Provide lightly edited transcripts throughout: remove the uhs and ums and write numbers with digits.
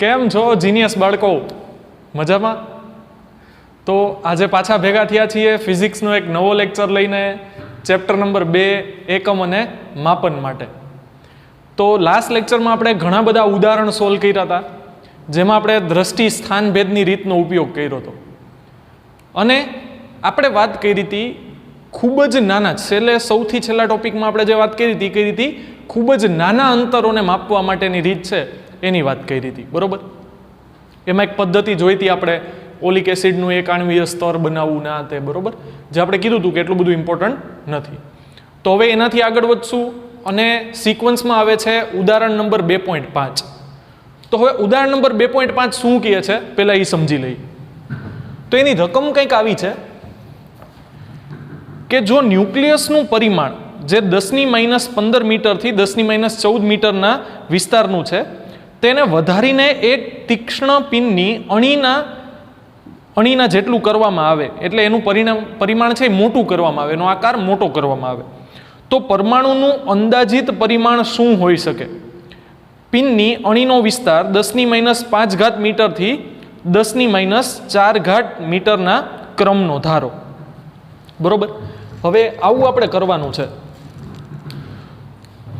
કેમ છો જીનિયસ બાળકો? મજામાં? તો આજે પાછા ભેગા થયા છીએ ફિઝિક્સનો એક નવો લેક્ચર લઈને, ચેપ્ટર નંબર 2 એકમ અને માપન માટે. તો લાસ્ટ લેક્ચરમાં આપણે ઘણા બધા ઉદાહરણ સોલ્વ કર્યા હતા, જેમાં આપણે દ્રષ્ટિ સ્થાન ભેદની રીતનો ઉપયોગ કર્યો હતો. અને આપણે વાત કરી હતી ખૂબ જ નાના, સૌથી છેલ્લા ટોપિકમાં આપણે જે વાત કરી હતી ખૂબ જ નાના અંતરોને માપવા માટેની રીત છે એની વાત કરી હતી, બરોબર? એમાં એક પદ્ધતિ જોઈ હતી આપણે, ઓલિક એસિડનું એક આણ્વીય સ્તર બનાવવું ના તે, બરોબર? જે આપણે કીધું હતું કે એટલું બધું ઇમ્પોર્ટન્ટ નથી. તો હવે એનાથી આગળ વધશું અને સિક્વન્સમાં આવે છે ઉદાહરણ નંબર 2.5. તો હવે ઉદાહરણ નંબર 2.5 શું કહે છે પહેલા એ સમજી લઈએ. તો એની રકમ કંઈક આવી છે કે જો ન્યુક્લિયસનું પરિમાણ જે 10⁻15 મીટરથી 10⁻14 મીટરના વિસ્તારનું છે, તેને વધારીને એક તીક્ષ્ણ પિનની અણીના જેટલું કરવામાં આવે, એટલે એનું પરિમાણ છે એ મોટું કરવામાં આવે, એનો આકાર મોટો કરવામાં આવે, તો પરમાણુનું અંદાજિત પરિમાણ શું હોઈ શકે? પિનની અણીનો વિસ્તાર 10⁻5 મીટરથી 10⁻4 મીટરના ક્રમનો ધારો, બરોબર? હવે આવું આપણે કરવાનું છે.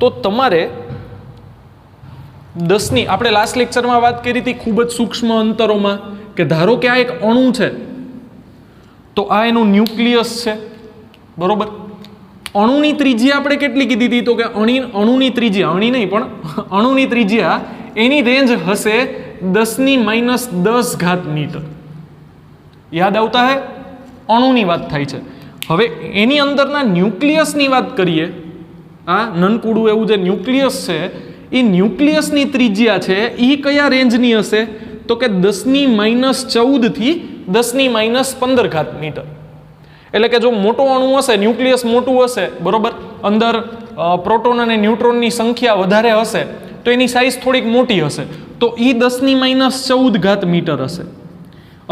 તો તમારે 10ની, આપણે લાસ્ટ લેક્ચરમાં વાત કરી હતી ખૂબ જ સૂક્ષ્મ અંતરોમાં, કે ધારો કે આ એક અણુ છે, તો આ એનું ન્યુક્લિયસ છે, બરોબર? અણુની ત્રિજ્યા આપણે કેટલી કીધી હતી? તો કે અણુની ત્રિજ્યા, અણી નહીં પણ અણુની ત્રિજ્યા એની રેન્જ હશે 10⁻10 મીટર. યાદ આવતા હે? અણુની વાત થાય છે. હવે એની અંદરના ન્યુક્લિયસની વાત કરીએ, આ નનકુડું એવું જે ન્યુક્લિયસ છે, એ ન્યુક્લિયસની ત્રિજ્યા છે એ કયા રેન્જની હશે? તો કે 10⁻14 થી 10⁻15 મીટર. એટલે કે જો મોટો અણુ હશે, ન્યુક્લિયસ મોટું હશે, બરોબર, અંદર પ્રોટોન અને ન્યુટ્રોનની સંખ્યા વધારે હશે, તો એની સાઇઝ થોડીક મોટી હશે, તો એ 10⁻14 મીટર હશે.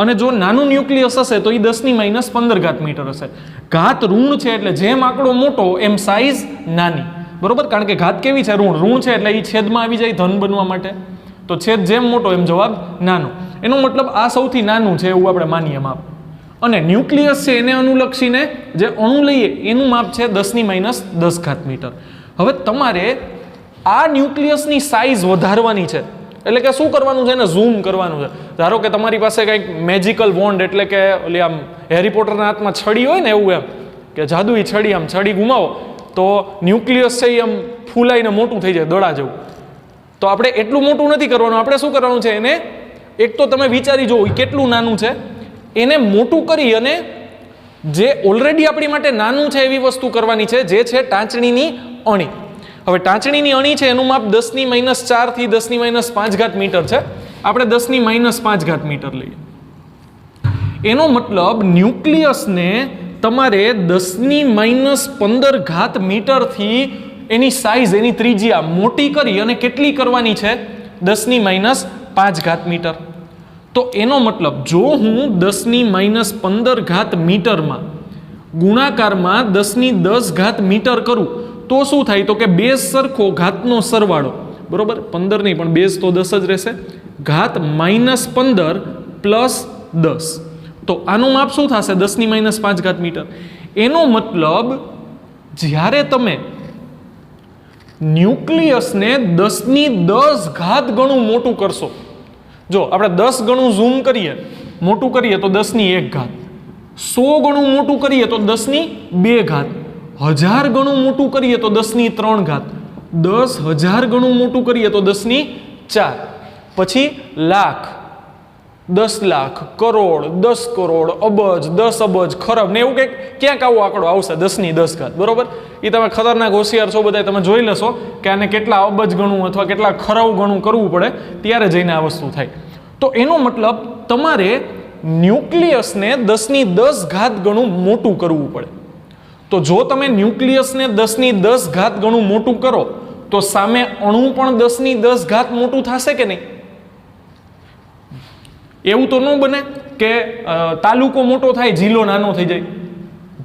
અને જો નાનું ન્યુક્લિયસ હશે તો એ 10⁻15 મીટર હશે. ઘાત ઋણ છે એટલે જેમ આંકડો મોટો એમ સાઇઝ નાની, બરોબર? કારણ કે ઘાત કેવી છે? ઋણ છે એટલે એ છેદમાં આવી જાય ધન બનવા માટે, તો છેદ જેમ મોટો એમ જવાબ નાનો. એનો મતલબ આ સૌથી નાનું છે એવું આપણે માનીએ માપ. અને ન્યુક્લિયસ છે એને અનુલક્ષીને જે અણુ લઈએ એનું માપ છે 10⁻10 મીટર. હવે તમારે આ ન્યુક્લિયસની સાઇઝ વધારવાની છે, એટલે કે શું કરવાનું છે? એને ઝૂમ કરવાનું છે. ધારો કે તમારી પાસે કંઈક મેજિકલ વોન્ડ, એટલે કે ઓલી આમ હેરી પોટરના હાથમાં છડી હોય ને એવું, એમ કે જાદુઈ છડી, આમ છડી ઘુમાવો તો ન્યુક્લિયસ છે એ આમ ફૂલાઈને મોટું થઈ જાય, દડા જેવું. તો આપણે એટલું મોટું નથી કરવાનું. આપણે શું કરવાનું છે? એને એક તો તમે વિચારી જુઓ કેટલું નાનું છે, એને મોટું કરી અને જે ઓલરેડી આપણી માટે નાનું છે એવી વસ્તુ કરવાની છે, જે છે ટાંચણીની અણી. હવે ટાંચણીની અણી છે એનું માપ 10⁻4 થી 10⁻5 મીટર છે. આપણે 10⁻5 મીટર લઈએ. એનો મતલબ ન્યુક્લિયસને તમારે 10⁻15 મીટરથી એની સાઇઝ, એની ત્રિજ્યા મોટી કરી અને કેટલી કરવાની છે? 10⁻5 મીટર. તો એનો મતલબ જો હું 10⁻15 મીટરમાં ગુણાકારમાં 10⁻10 મીટર કરું તો શું થાય? તો કે બેઝ સરખો ઘાતનો સરવાળો, બરોબર? 15 નહીં પણ બેઝ તો 10 જ રહેશે, ઘાત -15 + 10. તો આનું માપ શું થશે? 10⁻5 મીટર. એનો મતલબ જ્યારે તમે ન્યુક્લિયસને 10⁻10 ગણું મોટું કરશો, જો આપણે 10 ગણું ઝૂમ કરીએ, મોટું કરીએ તો 10⁻1, 100 ગણું મોટું કરીએ તો 10⁻2, 1000 ગણું મોટું કરીએ તો 10⁻3, 10,000 ગણું મોટું કરીએ તો 10⁻4, પછી લાખ, 10 લાખ, કરોડ, 10 કરોડ, અબજ, 10 અબજ, ખરબ ને એવું કંઈક ક્યાંક આવો આંકડો આવશે 10⁻10, બરોબર? એ તમે ખતરનાક હોશિયાર છો બધા, તમે જોઈ લેશો કે આને કેટલા અબજ ગણું અથવા કેટલા ખરબ ગણું કરવું પડે ત્યારે જઈને આ વસ્તુ થાય. તો એનો મતલબ તમારે ન્યુક્લિયસને 10⁻10 ગણું મોટું કરવું પડે. તો જો તમે ન્યુક્લિયસને 10⁻10 ગણું મોટું કરો તો સામે અણુ પણ 10⁻10 મોટું થશે કે નહીં? એવું તો ન બને કે તાલુકો મોટો થાય, જિલ્લો નાનો થઈ જાય.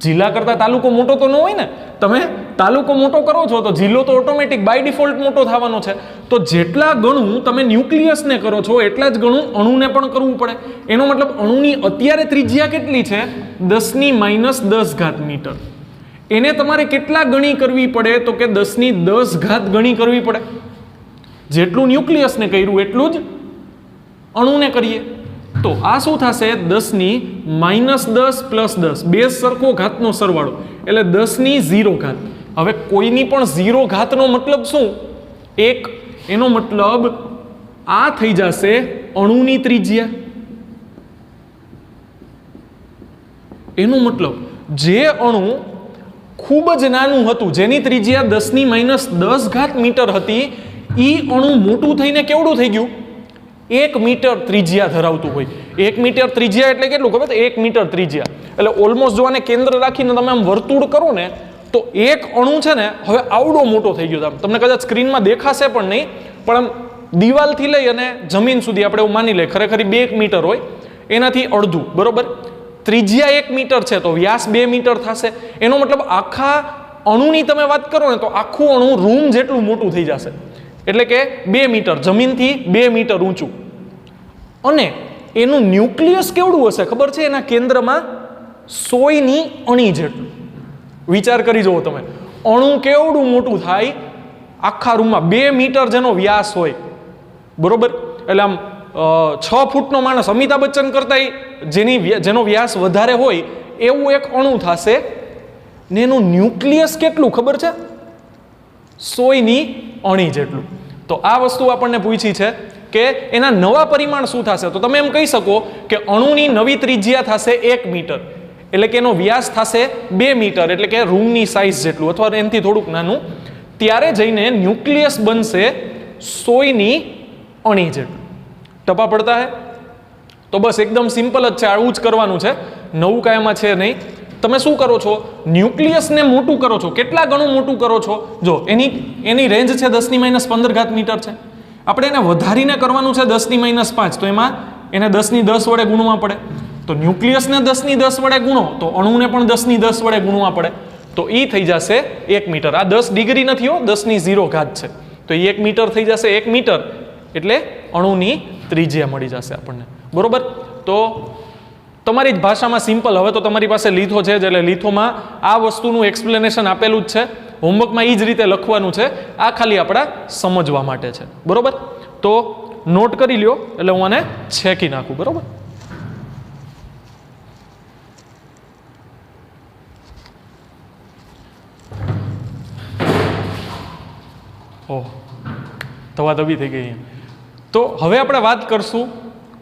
જિલ્લા કરતાં તાલુકો મોટો તો ન હોય ને. તમે તાલુકો મોટો કરો છો તો જિલ્લો તો ઓટોમેટિક બાય ડિફોલ્ટ મોટો થવાનો છે. તો જેટલા ગણું તમે ન્યુક્લિયસને કરો છો એટલા જ ગણું અણુને પણ કરવું પડે. એનો મતલબ અણુની અત્યારે ત્રિજ્યા કેટલી છે? 10⁻10 મીટર. એને તમારે કેટલા ગણી કરવી પડે? તો કે 10⁻10 ગણી કરવી પડે. જેટલું ન્યુક્લિયસને કર્યું એટલું જ અણુને કરીએ. તો આ શું થશે? 10⁻10 + 10, બે સરખો ઘાતનો સરવાળો એટલે 10⁻0. હવે કોઈની પણ 0 ઘાતનો મતલબ શું? 1. એનો મતલબ આ થઈ જશે અણુની ત્રિજ્યા. એનો મતલબ જે અણુ ખૂબ જ નાનું હતું, જેની ત્રિજ્યા 10⁻10 મીટર હતી, એ અણુ મોટું થઈને કેવડું થઈ ગયું? 1 મીટર ત્રિજ્યા ધરાવતું હોય. 1 મીટર ત્રિજ્યા એટલે કેટલું ખબર? 1 મીટર ત્રિજ્યા એટલે ઓલમોસ્ટ જો આને કેન્દ્ર રાખીને તમે આમ વર્તુળ કરો ને તો એક અણુ છે ને હવે આવડો મોટો થઈ ગયો. તમને કદાચ સ્ક્રીનમાં દેખાશે પણ નહીં, પણ આમ દિવાલથી લઈ અને જમીન સુધી આપણે એવું માની લઈએ ખરેખર 2 મીટર હોય, એનાથી અડધું. બરોબર? ત્રિજ્યા 1 મીટર છે તો વ્યાસ 2 મીટર થશે. એનો મતલબ આખા અણુની તમે વાત કરો ને તો આખું અણુ રૂમ જેટલું મોટું થઈ જશે. એટલે કે 2 મીટર, જમીનથી 2 મીટર ઊંચું. અને એનું ન્યુક્લિયસ કેવડું હશે ખબર છે? એના કેન્દ્રમાં 100ની અણી જેટલું. વિચાર કરી જુઓ તમે, અણુ કેવડું મોટું થાય આખા રૂમમાં. 2 મીટર જેનો વ્યાસ હોય. બરોબર? એટલે આમ 6 ફૂટનો માણસ અમિતાભ બચ્ચન કરતા જેનો વ્યાસ વધારે હોય એવું એક અણુ થશે. ને એનું ન્યુક્લિયસ કેટલું ખબર છે? 100ની અણી જેટલું. તો આ વસ્તુ આપણને પૂછી છે કે એના નવા પરિમાણ શું થશે? તો તમે એમ કહી શકો કે અણુની નવી ત્રિજ્યા થશે 1 મીટર, એટલે કે એનો વ્યાસ થશે 2 મીટર, એટલે કે રૂમની સાઇઝ જેટલું અથવા એનાથી થોડુંક નાનું. ત્યારે જઈને ન્યુક્લિયસ બનશે 100ની અણી જેટલું. ટપા પડતા હે? તો બસ એકદમ સિમ્પલ જ છે, આવું જ કરવાનું છે, નવું કાંઈમાં છે નહીં. તમે શું કરો છો? ન્યુક્લિયસને મોટું કરો છો. કેટલા ગણું મોટું કરો છો? જો એની રેન્જ છે 10⁻15 મીટર છે. આપણે એને વધારીને કરવાનું છે 10⁻5, તો એમાં એને 10⁻10 વડે ગુણવા પડે. તો ન્યુક્લિયસને 10⁻10 વડે ગુણો તો અણુને પણ 10⁻10 વડે ગુણવા પડે. તો એ થઈ જશે 1 મીટર. આ 10 ડિગ્રી નથી હો, 10⁻0 છે. તો એ 1 મીટર થઈ જશે. 1 મીટર એટલે અણુની ત્રિજ્યા મળી જશે આપણને. બરોબર? તો તમારી જ ભાષામાં સિમ્પલ. હવે તો તમારી પાસે લીથો છે, એટલે લીથોમાં આ વસ્તુનું એક્સપ્લેનેશન આપેલું જ છે. હોમવર્કમાં એ જ રીતે લખવાનું છે. આ ખાલી આપણા સમજવા માટે છે. બરોબર? તો નોટ કરી લ્યો, એટલે હું આને છેકી નાખું. બરોબર? ઓહ, તવાતબી થઈ ગઈ. તો હવે આપણે વાત કરશું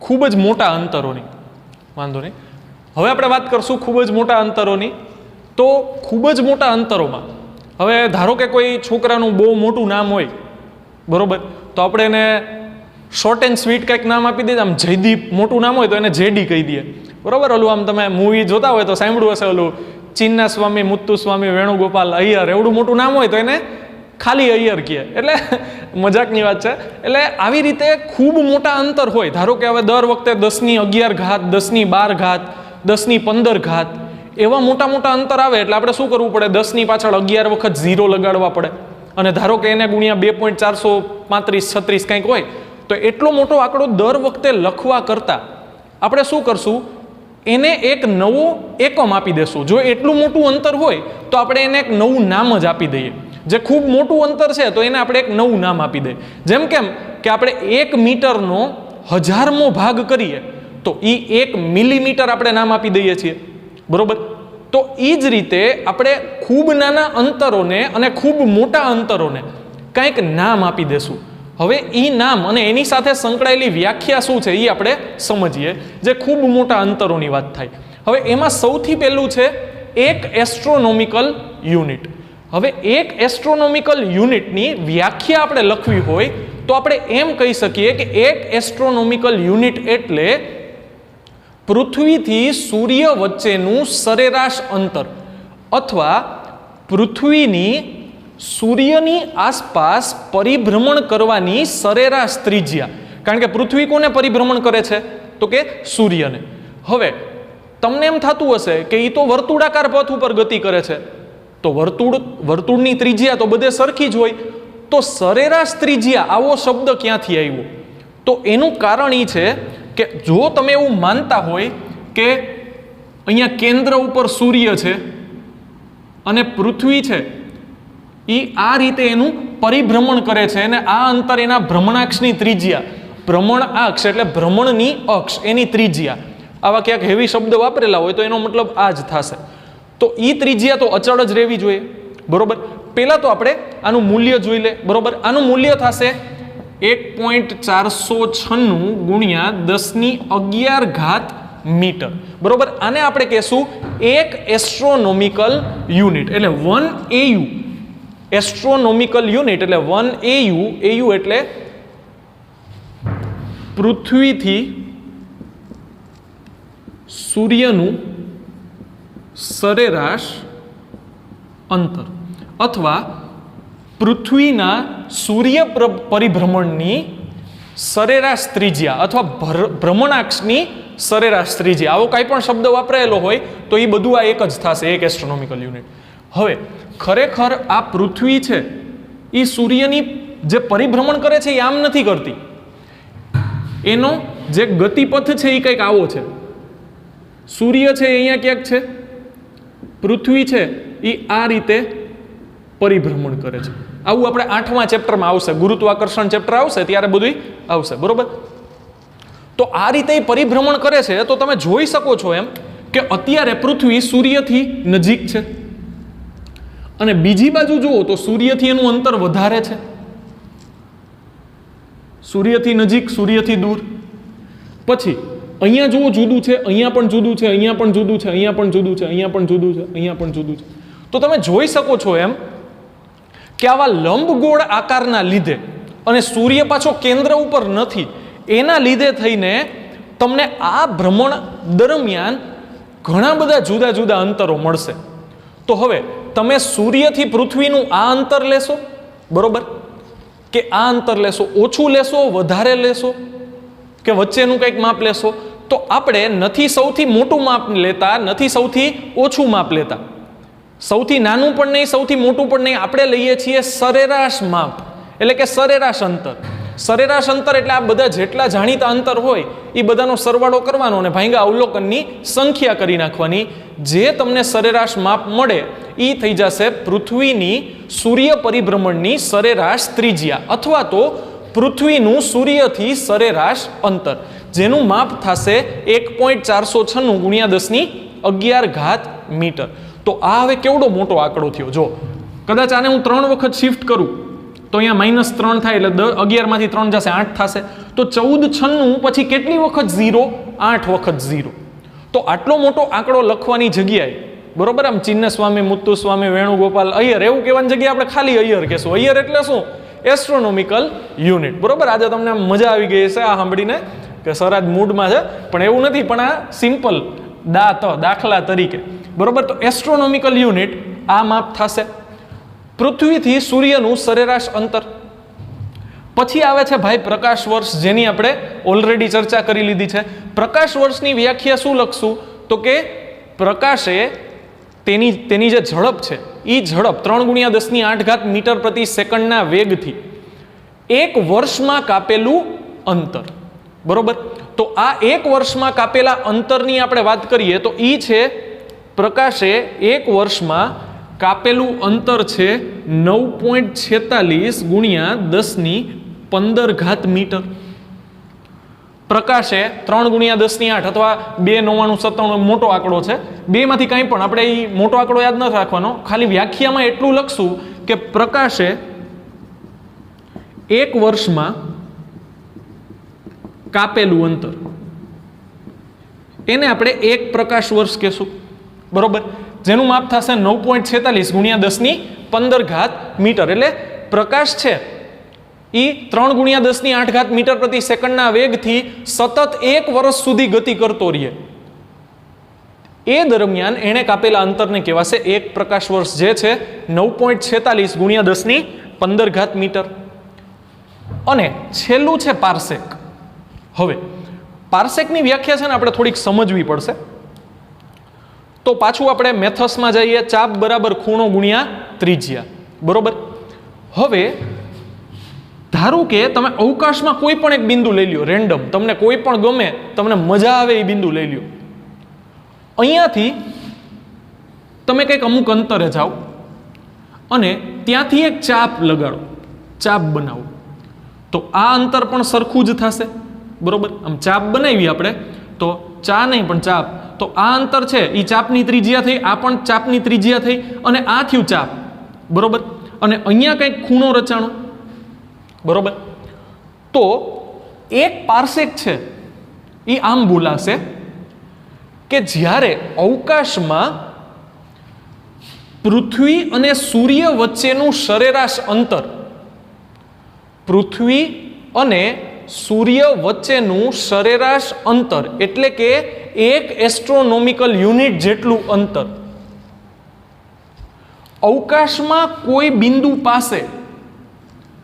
ખૂબ જ મોટા અંતરોની. વાંધો નહીં. હવે આપણે વાત કરશું ખૂબ જ મોટા અંતરોની. તો ખૂબ જ મોટા અંતરોમાં હવે ધારો કે કોઈ છોકરાનું બહુ મોટું નામ હોય, બરોબર, તો આપણે એને શોર્ટ એન્ડ સ્વીટ કંઈક નામ આપી દઈએ. આમ જયદીપ મોટું નામ હોય તો એને જેડી કહી દઈએ. બરોબર? ઓલું આમ તમે મૂવી જોતા હોય તો સાંભળ્યું હશે, ઓલું ચિન્ના સ્વામી, મુત્તુ સ્વામી, વેણુગોપાલ અય્યર, એવડું મોટું નામ હોય તો એને ખાલી અય્યર કહે. એટલે મજાકની વાત છે. એટલે આવી રીતે ખૂબ મોટા અંતર હોય. ધારો કે હવે દર વખતે 10⁻11, 10⁻12, 10⁻15 એવા મોટા મોટા અંતર આવે એટલે આપણે શું કરવું પડે? 10ની પાછળ 11 વખત 0 લગાડવા પડે. અને ધારો કે એને ગુણ્યા 2.435 કંઈક હોય તો એટલો મોટો આંકડો દર વખતે લખવા કરતા આપણે શું કરશું? એને એક નવો એકમ આપી દેશું. જો એટલું મોટું અંતર હોય તો આપણે એને એક નવું નામ જ આપી દઈએ. જે ખૂબ મોટું અંતર છે તો એને આપણે એક નવું નામ આપી દઈએ. જેમ કેમ કે આપણે 1 મીટરનો 1000મો ભાગ કરીએ તો એ 1 મિલીમીટર આપણે નામ આપી દઈએ છીએ. બરોબર? તો એ જ રીતે આપણે ખૂબ નાના અંતરોને અને ખૂબ મોટા અંતરોને કંઈક નામ આપી દેશું. હવે એ નામ અને એની સાથે સંકળાયેલી વ્યાખ્યા શું છે એ આપણે સમજીએ, જે ખૂબ મોટા અંતરોની વાત થાય. હવે એમાં સૌથી પહેલું છે એક એસ્ટ્રોનોમિકલ યુનિટ. હવે એક એસ્ટ્રોનોમિકલ યુનિટની વ્યાખ્યા આપણે લખવી હોય તો આપણે એમ કહી શકીએ કે એક એસ્ટ્રોનોમિકલ યુનિટ એટલે પૃથ્વીથી સૂર્ય વચ્ચેનું સરેરાશ અંતર અથવા પૃથ્વીની સૂર્યની આસપાસ પરિભ્રમણ કરવાની સરેરાશ ત્રિજ્યા. કારણ કે પૃથ્વી કોને પરિભ્રમણ કરે છે? તો કે સૂર્યને. હવે તમને એમ થતું હશે કે એ તો વર્તુળાકાર પથ ઉપર ગતિ કરે છે, તો વર્તુળની ત્રિજ્યા તો બધે સરખી જ હોય, તો સરેરાશ ત્રિજ્યા આવો શબ્દ ક્યાંથી આવ્યો? તો એનું કારણ એ છે કે જો તમે એવું માનતા હોય કે અહીંયા કેન્દ્ર ઉપર સૂર્ય છે અને પૃથ્વી છે એ આ રીતે એનું પરિભ્રમણ કરે છે અને આ અંતર એના ભ્રમણાક્ષની ત્રિજ્યા, ભ્રમણ અક્ષ એટલે ભ્રમણની અક્ષ એની ત્રિજ્યા, આવા ક્યાંક હેવી શબ્દ વાપરેલા હોય તો એનો મતલબ આ જ થશે. તો એ ત્રિજ્યા તો અચળ જ રહેવી જોઈએ, બરોબર. પહેલા તો આપણે આનું મૂલ્ય જોઈ લે, બરોબર. આનું મૂલ્ય થશે 1.496 ગુણ્યા 10⁻11 મીટર, બરોબર. આને આપણે કહેશું 1 એસ્ટ્રોનોમિકલ યુનિટ, એટલે 1 AU. એસ્ટ્રોનોમિકલ યુનિટ એટલે 1 AU. AU એટલે પૃથ્વીથી સૂર્યનું સરેરાશ અંતર અથવા પૃથ્વીના સૂર્ય પરિભ્રમણની સરેરાશ ત્રિજ્યા અથવા ભ્રમણાક્ષની સરેરાશ ત્રિજ્યા, આવો કાંઈ પણ શબ્દ વાપરાયેલો હોય તો એ બધું આ એક જ થશે, 1 એસ્ટ્રોનોમિકલ યુનિટ. હવે ખરેખર આ પૃથ્વી છે એ સૂર્યની જે પરિભ્રમણ કરે છે એ આમ નથી કરતી, એનો જે ગતિપથ છે એ કંઈક આવો છે. સૂર્ય છે અહીંયા ક્યાંક છે, પૃથ્વી છે એ આ રીતે પરિભ્રમણ કરે છે. આવું આપણે 8મા ચેપ્ટરમાં આવશે, ગુરુત્વાકર્ષણ ચેપ્ટર આવશે ત્યારે બધું આવશે, બરોબર. તો આ રીતે પરિભ્રમણ કરે છે તો તમે જોઈ શકો છો એમ કે અત્યારે પૃથ્વી સૂર્યથી નજીક છે અને બીજી બાજુ જુઓ તો સૂર્યથી એનું અંતર વધારે છે, સૂર્યથી નજીક સૂર્યથી દૂર. પછી અહીંયા જુઓ જુદું છે, અહીંયા પણ જુદું છે, અહીંયા પણ જુદું છે, અહીંયા પણ જુદું છે, અહીંયા પણ જુદું છે, અહીંયા પણ જુદું છે. તો તમે જોઈ શકો છો એમ કે આવા લંબગોળ આકારના લીધે અને સૂર્ય પાછો કેન્દ્ર ઉપર નથી, એના લીધે થઈને તમને આ ભ્રમણ દરમિયાન ઘણા બધા જુદા જુદા અંતરો મળશે. તો હવે તમે સૂર્યથી પૃથ્વીનું આ અંતર લેશો, બરોબર, કે આ અંતર લેશો, ઓછું લેશો, વધારે લેશો કે વચ્ચેનું કંઈક માપ લેશો, તો આપણે નથી સૌથી મોટું માપ લેતા, નથી સૌથી ઓછું માપ લેતા, સૌથી નાનું પણ નહીં, સૌથી મોટું પણ નહીં, આપણે લઈએ છીએ સરેરાશ માપ, એટલે કે સરેરાશ અંતર. સરેરાશ અંતર એટલે આ બધા જેટલા જાણીતા અંતર હોય એ બધાનો સરવાળો કરવાનો અને ભાંગા અવલોકનની સંખ્યા કરી નાખવાની. જે તમને સરેરાશ માપ મળે એ થઈ જશે પૃથ્વીની સૂર્ય પરિભ્રમણની સરેરાશ ત્રિજ્યા અથવા તો પૃથ્વીનું સૂર્યથી સરેરાશ અંતર, જેનું માપ થશે 1.496 ગુણ્યા 10⁻11 મીટર. તો આ હવે કેવડો મોટો આંકડો થયો. જો કદાચ આને હું 3 વખત શિફ્ટ કરું તો અહીંયા -3 થાય એટલે 11 માંથી 3 જશે 8 થશે. તો 1496 પછી કેટલી વખત 0? 8 વખત 0. તો આટલો મોટો આંકડો લખવાની જગ્યાએ, બરોબર, આમ ચિન્નસ્વામી, મુત્તુસ્વામી, વેણુગોપાલ અય્યર એવું કહેવાની જગ્યાએ આપણે ખાલી અય્યર કહેશું. અય્યર એટલે શું? એસ્ટ્રોનોમિકલ યુનિટ, બરોબર. આજે તમને મજા આવી ગઈ છે આ સાંભળીને કે સર આજ મૂડમાં છે, પણ એવું નથી, પણ આ સિમ્પલ દાખલા તરીકે, બરોબર. તો એસ્ટ્રોનોમિકલ યુનિટ આ માપ થશે પૃથ્વીથી સૂર્યનું સરેરાશ અંતર. પછી આવે છે ભાઈ પ્રકાશ વર્ષ, જેની આપણે ઓલરેડી ચર્ચા કરી લીધી છે. પ્રકાશ વર્ષની વ્યાખ્યા શું લખશું? તો કે પ્રકાશે તેની જે ઝડપ છે એ ઝડપ 3 × 10⁸ મીટર પ્રતિ સેકન્ડના વેગથી 1 વર્ષમાં કાપેલું અંતર, બરોબર. તો આ 1 વર્ષમાં કાપેલા અંતરની આપણે વાત કરીએ તો એ છે પ્રકાશે 1 વર્ષમાં કાપેલું અંતર છે 9.46 ગુણ્યા 10⁻15 મીટર. પ્રકાશે 3 × 10⁸ અથવા 2,99,97 મોટો આંકડો છે. બેમાંથી કંઈ પણ આપણે એ મોટો આંકડો યાદ નથી રાખવાનો, ખાલી વ્યાખ્યામાં એટલું લખશું કે પ્રકાશે 1 વર્ષમાં કાપેલું અંતર એને આપણે 1 પ્રકાશ વર્ષ કહેશું, બરોબર. જેનું માપ થશે 9.46 ગુણ્યા 10⁻15 મીટર. એટલે પ્રકાશ છે એ 3 × 10⁸ મીટર પ્રતિ સેકન્ડના વેગથી સતત 1 વર્ષ સુધી ગતિ કરતો રહે. એ દરમિયાન એણે કાપેલા અંતરને કહેવાશે 1 પ્રકાશ વર્ષ, જે છે 9.46 ગુણ્યા 10⁻15 મીટર. અને છેલ્લું છે પાર્સેક. હવે પાર્સેકની વ્યાખ્યા છે ને આપણે થોડીક સમજવી પડશે. તો પાછું આપણે મેથડ્સમાં જઈએ, ચાપ બરાબર ખૂણો ગુણ્યા ત્રિજ્યા, બરોબર. હવે ધારો કે તમે અવકાશમાં કોઈ પણ એક બિંદુ લઈ લ્યો, રેન્ડમ, તમને કોઈ પણ ગમે, તમને મજા આવે એ બિંદુ લઈ લ્યો. અહીંયાથી તમે કંઈક અમુક અંતરે જાઓ અને ત્યાંથી એક ચાપ લગાડો, ચાપ બનાવો, તો આ અંતર પણ સરખું જ થશે, બરોબર. આમ ચાપ બનાવી આપણે તો ચા નહીં પણ ચાપ, તો આ અંતર છે એ ચાપની ત્રિજ્યા થઈ, આ પણ ચાપની ત્રિજ્યા થઈ અને આ થયું ચાપ, બરોબર. અને અહીંયા કંઈક ખૂણો રચાણો, બરોબર. તો એક પાર્સેક છે એ આમ બોલાશે કે જ્યારે અવકાશમાં પૃથ્વી અને સૂર્ય વચ્ચેનું સરેરાશ અંતર, પૃથ્વી અને સૂર્ય વચ્ચેનું સરેરાશ અંતર એટલે કે 1 એસ્ટ્રોનોમિકલ યુનિટ જેટલું અંતર અવકાશમાં કોઈ બિંદુ પાસે,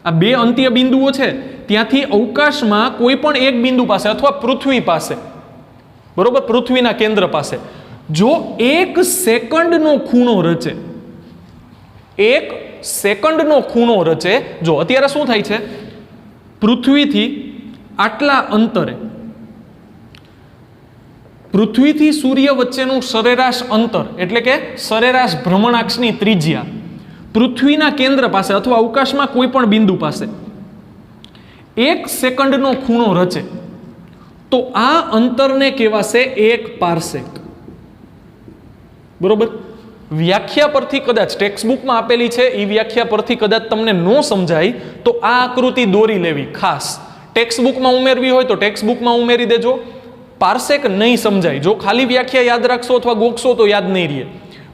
આ બે અંત્ય બિંદુઓ છે, ત્યાંથી અવકાશમાં કોઈ પણ એક બિંદુ પાસે અથવા પૃથ્વી પાસે, બરોબર, પૃથ્વીના કેન્દ્ર પાસે જો 1 સેકન્ડનો ખૂણો રચે, 1 સેકન્ડનો ખૂણો રચે, જો અત્યારે શું થાય છે, પૃથ્વીથી આટલા અંતરે, પૃથ્વીથી સૂર્ય વચ્ચેનું સરેરાશ અંતર એટલે કે સરેરાશ ભ્રમણાક્ષની ત્રિજ્યા પૃથ્વીના કેન્દ્ર પાસે અથવા અવકાશમાં કોઈ પણ બિંદુ પાસે 1 સેકન્ડનો ખૂણો રચે તો આ અંતરને કહેવાશે 1 પાર્સેક, બરોબર. વ્યાખ્યા પરથી કદાચ ટેક્સ્ટબુકમાં આપેલી છે એ વ્યાખ્યા પરથી કદાચ તમને ન સમજાય તો આ આકૃતિ દોરી લેવી, ખાસ ટેક્સ્ટબુકમાં ઉમેરવી હોય તો ટેક્સ્ટબુકમાં ઉમેરી દેજો. પાર્સેક નહીં સમજાય, જો ખાલી વ્યાખ્યા યાદ રાખશો અથવા ગોખશો તો યાદ નહીં રહે,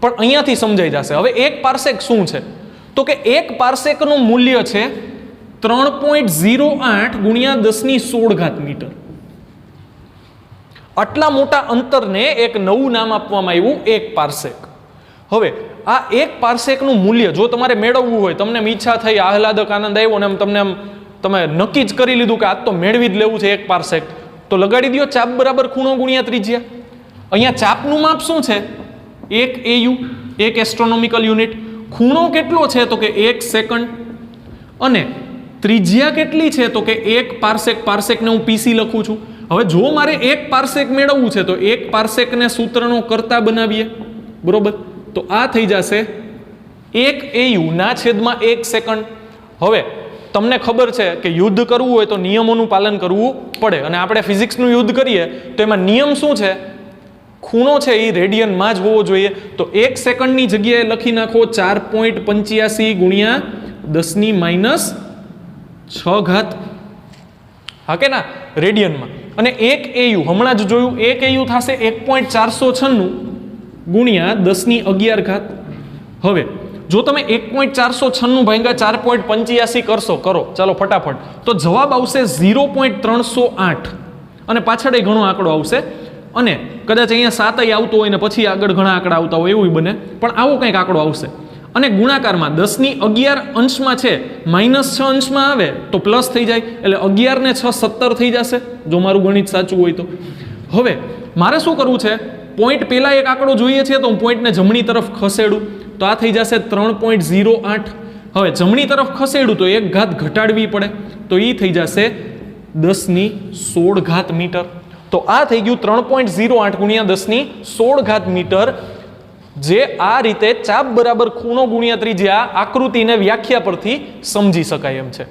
પણ અહીંયાથી સમજાઈ જશે. હવે 1 પાર્સેક શું છે, તો કે 1 પાર્સેકનું મૂલ્ય છે 3.08 ગુણ્યા 1016 મીટર. આટલા મોટા અંતરને એક નવું નામ આપવામાં આવ્યું 1 પાર્સેક. હવે આ 1 પાર્સેકનું મૂલ્ય જો તમારે મેળવવું હોય, તમને ઈચ્છા થઈ, આહલાદક આનંદ આવ્યો ને તમને તમે નક્કી જ કરી લીધું કે આજ તો મેળવી જ લેવું છે 1 પાર્સેક, તો લગાડી દો ચાપ બરાબર ખૂણો ગુણ્યા ત્રિજ્યા. અહીંયા ચાપનું માપ શું છે, 1 AU, 1 એસ્ટ્રોનોમિકલ યુનિટ. ખૂણો કેટલો છે તો કે 1 સેકન્ડ અને ત્રિજ્યા કેટલી છે તો કે 1 પાર્સેક. પાર્સેકને હું PC લખું છું. હવે જો મારે 1 પાર્સેક મેળવવું છે તો 1 પાર્સેકને સૂત્રનો કરતા બનાવીએ, બરોબર. તો આ થઈ જશે 1 AU ના છેદમાં 1 સેકન્ડ. હવે તમને ખબર છે કે યુદ્ધ કરવું હોય તો નિયમોનું પાલન કરવું પડે, અને આપણે ફિઝિક્સનું યુદ્ધ કરીએ તો એમાં નિયમ શું છે, ખૂણો છે એ રેડિયનમાં જ હોવો જોઈએ. તો 1 સેકન્ડની જગ્યાએ લખી નાખો 4.85 ગુણ્યા 10-6, હા કે ના, રેડિયનમાં. અને 1 AU હમણાં જ જોયું, 1 AU થશે 1.496 ગુણ્યા 1011. હવે જો તમે 1.496 ભાગ્યા 4.85 કરશો, કરો ચાલો ફટાફટ, તો જવાબ આવશે 0.308 અને પાછળ ઘણો આંકડો આવશે, અને કદાચ અહીંયા 7 આવતો હોય ને પછી આગળ ઘણા આંકડા આવતા હોય એવું બને, પણ આવો કંઈક આંકડો આવશે. અને ગુણાકારમાં 1011 અંશમાં છે, -6 અંશમાં આવે તો પ્લસ થઈ જાય, એટલે 11 ને 6 17 થઈ જશે, જો મારું ગણિત સાચું હોય તો. હવે મારે શું કરવું છે, પોઈન્ટ પહેલા એક આંકડો જોઈએ છે તો હું પોઈન્ટને જમણી તરફ ખસેડું, તો આ થઈ જશે 3.08. હવે જમણી તરફ ખસેડું તો 1 ઘાત ઘટાડવી પડે, તો એ થઈ જશે 1016 મીટર. તો આ થઈ ગયું 3.08 ગુણ્યા 1016 મીટર, જે આ રીતે ચાપ બરાબર ખૂણો ગુણ્યા ત્રિજ્યા આકૃતિને વ્યાખ્યા પરથી સમજી શકાય એમ છે.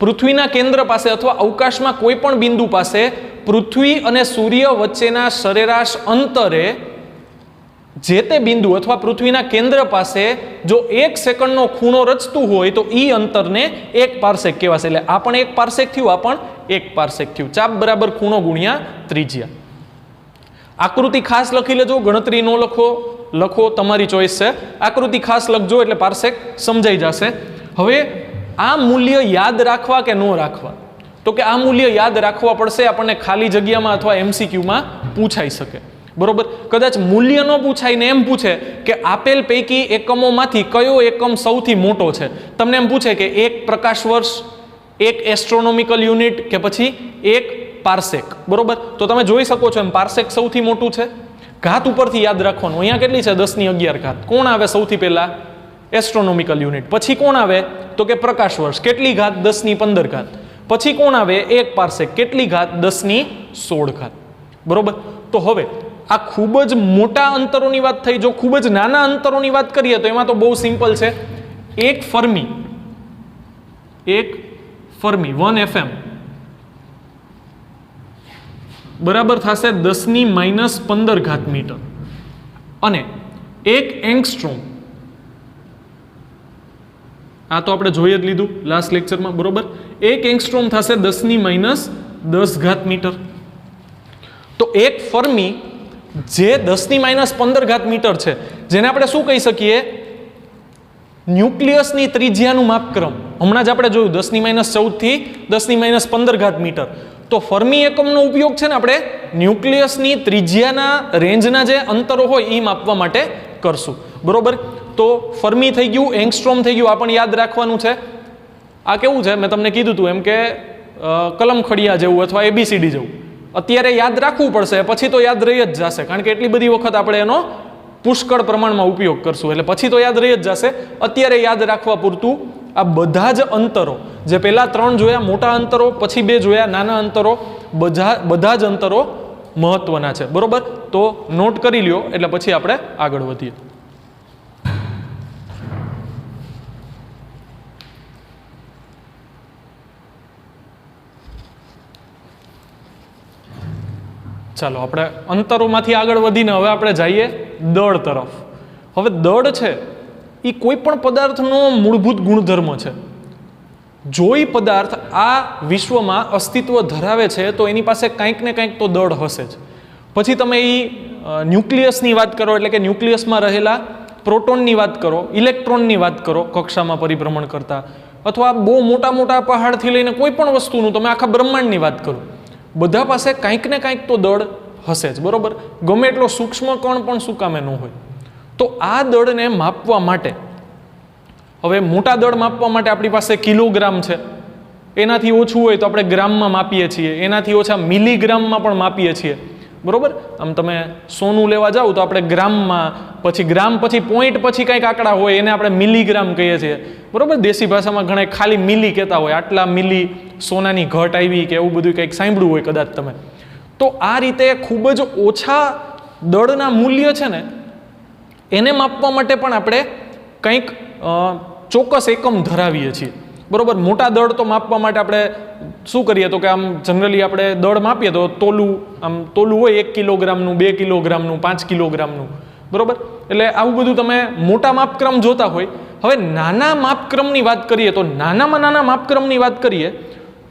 પૃથ્વીના કેન્દ્ર પાસે અથવા અવકાશમાં કોઈ પણ બિંદુ પાસે પૃથ્વી અને સૂર્ય વચ્ચેના સરેરાશ અંતરે જે તે બિંદુ અથવા પૃથ્વીના કેન્દ્ર પાસે જો 1 સેકન્ડનો ખૂણો રચતું હોય તો એ અંતરને 1 પાર્સેક કહેવાશે. એટલે આ પણ 1 પાર્સેક થયું, આ પણ 1 પાર્સેક થયું. ચાપ બરાબર ખૂણો ગુણ્યા ત્રિજ્યા. આકૃતિ ખાસ લખી લેજો, ગણતરી નો લખો તમારી ચોઈસ છે. આકૃતિ ખાસ લખજો એટલે પાર્સેક સમજાઈ જશે. હવે આ મૂલ્ય યાદ રાખવા કે ન રાખવા, તો કે આ મૂલ્ય યાદ રાખવા પડશે, આપણને ખાલી જગ્યામાં અથવા MCQમાં પૂછાઈ શકે, બરોબર. કદાચ મૂલ્ય ન પૂછાય ને એમ પૂછે કે આપેલ પૈકી એકમોમાંથી કયો એકમ સૌથી મોટો છે, તમને એમ પૂછે કે 1 પ્રકાશ વર્ષ, 1 એસ્ટ્રોનોમિકલ યુનિટ કે પછી 1 પાર્સેક, બરોબર. તો તમે જોઈ શકો છો એમ પાર્સેક સૌથી મોટું છે, ઘાત ઉપરથી યાદ રાખવાનું. અહીંયા કેટલી છે? 10⁻11 ઘાત. કોણ આવે સૌથી પહેલા? Astronomical unit. પછી કોણ આવે? તો કે પ્રકાશ વર્ષ. કેટલી ઘાત? 10⁻15 ઘાત. પછી કોણ આવે? 1 પાર્સેક. કેટલી ઘાત? 10⁻16 ઘાત. બરોબર. તો હવે આ ખૂબ જ મોટા અંતરોની વાત થઈ. જો ખૂબ જ નાના અંતરોની વાત કરીએ તો એમાં તો બહુ સિમ્પલ છે. એક ફર્મી 1 FM બરાબર થશે 10⁻15 ઘાત મીટર. અને 1 એંગસ્ટ્રોમ, આ તો આપણે જોઈ જ લીધું લાસ્ટ લેક્ચરમાં. બરોબર. 1 એંગસ્ટ્રોમ થશે 10⁻10 ઘાત મીટર. તો એક ફર્મી જે 10⁻15 ઘાત મીટર છે, જેને આપણે શું કહી શકીએ? ન્યુક્લિયસની ત્રિજ્યાનું માપક્રમ. હમણાં જ આપણે જોયું 10⁻14 થી 10⁻15 ઘાત મીટર. તો ફર્મી એકમનો ઉપયોગ છે ને આપણે ન્યુક્લિયસની ત્રિજ્યાના રેન્જના જે અંતરો હોય એ માપવા માટે કરશું. બરોબર. તો ફર્મી થઈ ગયું, એંગસ્ટ્રોમ થઈ ગયું, આ પણ યાદ રાખવાનું છે. આ કેવું છે? મેં તમને કીધું હતું એમ કે કલમખડિયા જેવું અથવા ABCD જેવું. અત્યારે યાદ રાખવું પડશે, પછી તો યાદ રહી જ જશે, કારણ કે એટલી બધી વખત આપણે એનો પુષ્કળ પ્રમાણમાં ઉપયોગ કરશું, એટલે પછી તો યાદ રહી જ જશે. અત્યારે યાદ રાખવા પૂરતું આ બધા જ અંતરો, જે પહેલા 3 જોયા મોટા અંતરો, પછી 2 જોયા નાના અંતરો, બધા જ અંતરો મહત્વના છે. બરોબર. તો નોટ કરી લ્યો, એટલે પછી આપણે આગળ વધીએ. ચાલો આપણે અંતરોમાંથી આગળ વધીને હવે આપણે જઈએ દળ તરફ. હવે દળ છે એ કોઈ પણ પદાર્થનો મૂળભૂત ગુણધર્મ છે. જો એ પદાર્થ આ વિશ્વમાં અસ્તિત્વ ધરાવે છે તો એની પાસે કંઈક ને કંઈક તો દળ હશે જ. પછી તમે એ ન્યુક્લિયસની વાત કરો, એટલે કે ન્યુક્લિયસમાં રહેલા પ્રોટોનની વાત કરો, ઇલેક્ટ્રોનની વાત કરો કક્ષામાં પરિભ્રમણ કરતા, અથવા બહુ મોટા મોટા પહાડથી લઈને કોઈ પણ વસ્તુનું તમે આખા બ્રહ્માંડની વાત કરો, બધા પાસે કંઈક ને કંઈક તો દળ હશે જ. બરોબર. ગમે એટલો સૂક્ષ્મ કણ પણ શું કામે ન હોય. તો આ દળને માપવા માટે, હવે મોટા દળ માપવા માટે આપણી પાસે કિલોગ્રામ છે. એનાથી ઓછું હોય તો આપણે ગ્રામમાં માપીએ છીએ, એનાથી ઓછા મિલીગ્રામમાં પણ માપીએ છીએ. બરોબર. આમ તમે સોનું લેવા જાઓ તો આપણે ગ્રામમાં, પછી ગ્રામ, પછી પોઈન્ટ, પછી કંઈક આંકડા હોય એને આપણે મિલીગ્રામ કહીએ છીએ. બરોબર. દેશી ભાષામાં ઘણા ખાલી મિલી કહેતા હોય, આટલા મિલી સોનાની ઘટ આવી કે એવું બધું કંઈક સાંભળ્યું હોય કદાચ તમે. તો આ રીતે ખૂબ જ ઓછા દળના મૂલ્ય છે ને એને માપવા માટે પણ આપણે કંઈક ચોક્કસ એકમ ધરાવીએ છીએ. બરોબર. મોટા દળ તો માપવા માટે આપણે શું કરીએ તો કે આમ જનરલી આપણે દળ માપીએ તો તોલું હોય 1 કિલોગ્રામનું, 2 કિલોગ્રામનું, 5 કિલોગ્રામનું. બરોબર. એટલે આવું બધું તમે મોટા માપક્રમ જોતા હોય. હવે નાના માપક્રમની વાત કરીએ તો નાનામાં નાના માપક્રમની વાત કરીએ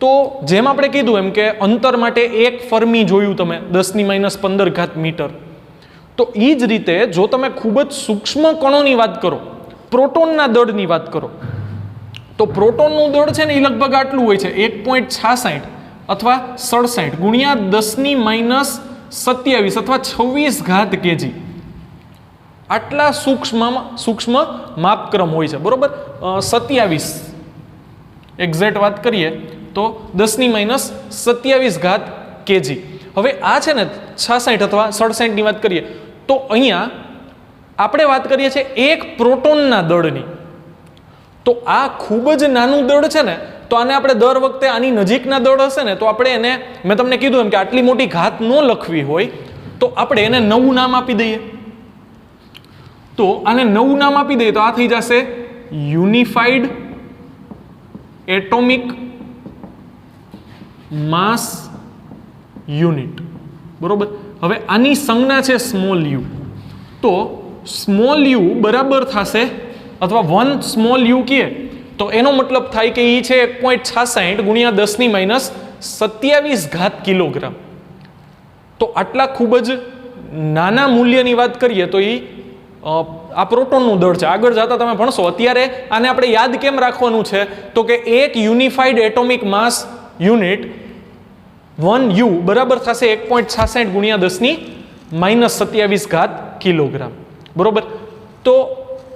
તો જેમ આપણે કીધું એમ કે અંતર માટે 1 ફર્મી જોયું તમે 10⁻15 ઘાત મીટર. તો એ જ રીતે જો તમે ખૂબ જ સૂક્ષ્મ કણોની વાત કરો, પ્રોટોનના દળની વાત કરો, તો પ્રોટોનનું દળ છે ને એ લગભગ આટલું હોય છે 1.66 અથવા 67 ગુણ્યા 10⁻27 અથવા 26 ઘાત કેજી. આટલા સૂક્ષ્મ માપક્રમ હોય છે. બરોબર. 27 એક્ઝેક્ટ વાત કરીએ તો 10⁻27 ઘાત કેજી. હવે આ છે ને 66 અથવા 67 ની વાત કરીએ તો અહીંયા આપણે વાત કરીએ છીએ એક પ્રોટોનના દળની. તો આ ખૂબ જ નાનું દળ છે ને, તો આને આપણે દર વખતે આની નજીકના દળ હશે ને તો આપણે એને, મેં તમને કીધું એમ કે આટલી મોટી ઘાત ન લખવી હોય તો આપણે એને નવું નામ આપી દઈએ. તો આને નવું નામ આપી દઈએ તો આ થઈ જશે યુનિફાઈડ એટોમિક માસ યુનિટ. બરોબર. હવે આની સંજ્ઞા છે સ્મોલ યુ. તો સ્મોલ યુ બરાબર થશે, અથવા 1 સ્મોલ યુ કહીએ તો એનો મતલબ થાય કે એ છે 1.66 ગુણ્યા 10⁻27 ઘાત કિલોગ્રામ. તો આટલા ખૂબ જ નાના મૂલ્યની વાત કરીએ તો એ આ પ્રોટોનનું દળ છે. આગળ જતા તમે ભણશો. અત્યારે આને આપણે યાદ કેમ રાખવાનું છે તો કે એક unified atomic mass unit 1 you બરાબર થશે 1.66 ગુણ્યા 10⁻27 ઘાત કિલોગ્રામ. બરોબર. તો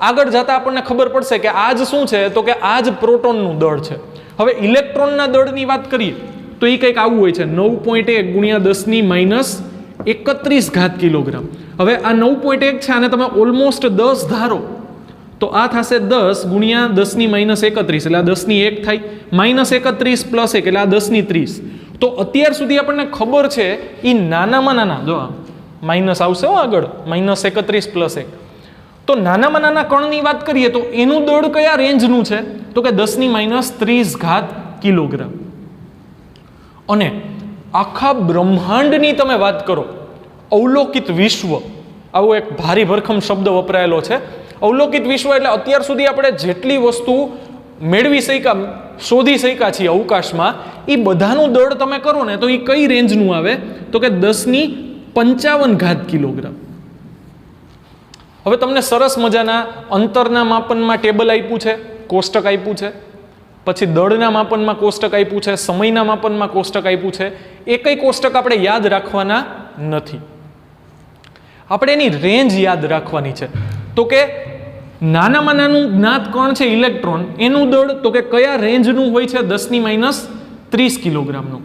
આગળ જતા આપણને ખબર પડશે કે આ જ શું છે તો કે આ જ પ્રોટોનનું દળ છે. હવે ઇલેક્ટ્રોનના દળની વાત કરીએ તો એ કંઈક આવું હોય છે 9.1 ગુણ્યા 10⁻ 31 ઘાત કિલોગ્રામ. હવે આ 9.1 છે, આને તમે ઓલમોસ્ટ 10 ધારો તો આ થશે 10 ગુણ્યા 10 ની -31, એટલે આ 10 ની 1 થાય, -31 + 1 એટલે આ 10 ની 30. તો અત્યાર સુધી આપણને ખબર છે એ નાનામાં નાના, જો માઇનસ આવશે આગળ, -31 + 1. તો નાનામાં નાના કણની વાત કરીએ તો એનું દળ કયા રેન્જનું છે? તો કે 10 ની -30 ઘાત કિલોગ્રામ. અને આખા બ્રહ્માંડની તમે વાત કરો, અવલોકિત વિશ્વ, આવો એક ભારી ભરખમ શબ્દ વપરાયેલો છે. અવલોકિત વિશ્વ એટલે અત્યાર સુધી આપણે જેટલી વસ્તુ મેળવી શક્યા, શોધી શક્યા છીએ અવકાશમાં, એ બધાનું દળ તમે કરો ને તો એ કઈ રેન્જનું આવે? તો કે 10 ની 55 ઘાત કિલોગ્રામ. હવે તમને સરસ મજાના અંતરના માપનમાં ટેબલ આપ્યું છે, કોષ્ટક આપ્યું છે, પછી દળના માપનમાં કોષ્ટક આપ્યું છે, સમયના માપનમાં કોષ્ટક આપ્યું છે. એ કઈ કોષ્ટક આપણે યાદ રાખવાના નથી, આપણે એની રેન્જ યાદ રાખવાની છે. તો કે નાનામાં નાનું જ્ઞાત કણ છે ઇલેક્ટ્રોન, એનું દળ તો કે કયા રેન્જનું હોય છે? 10 ની -30 કિલોગ્રામનું.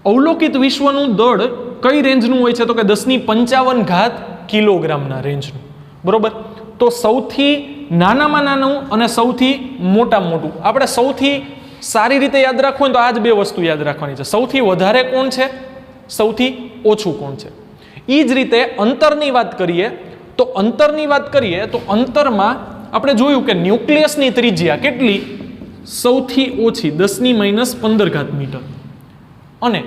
અવલોકિત વિશ્વનું દળ કઈ રેન્જનું હોય છે? તો કે 10 ની 55 ઘાત કિલોગ્રામના રેન્જનું. બરોબર. તો સૌથી નાનામાં નાનું અને સૌથી મોટામાં મોટું આપણે સૌથી સારી રીતે યાદ રાખવું હોય તો આ જ બે વસ્તુ યાદ રાખવાની છે. સૌથી વધારે કોણ છે, સૌથી ઓછું કોણ છે. એ જ રીતે અંતરની વાત કરીએ તો અંતરમાં આપણે જોયું કે ન્યુક્લિયસની ત્રિજ્યા કેટલી? સૌથી ઓછી, 10 ની -15 ઘાત મીટર. અને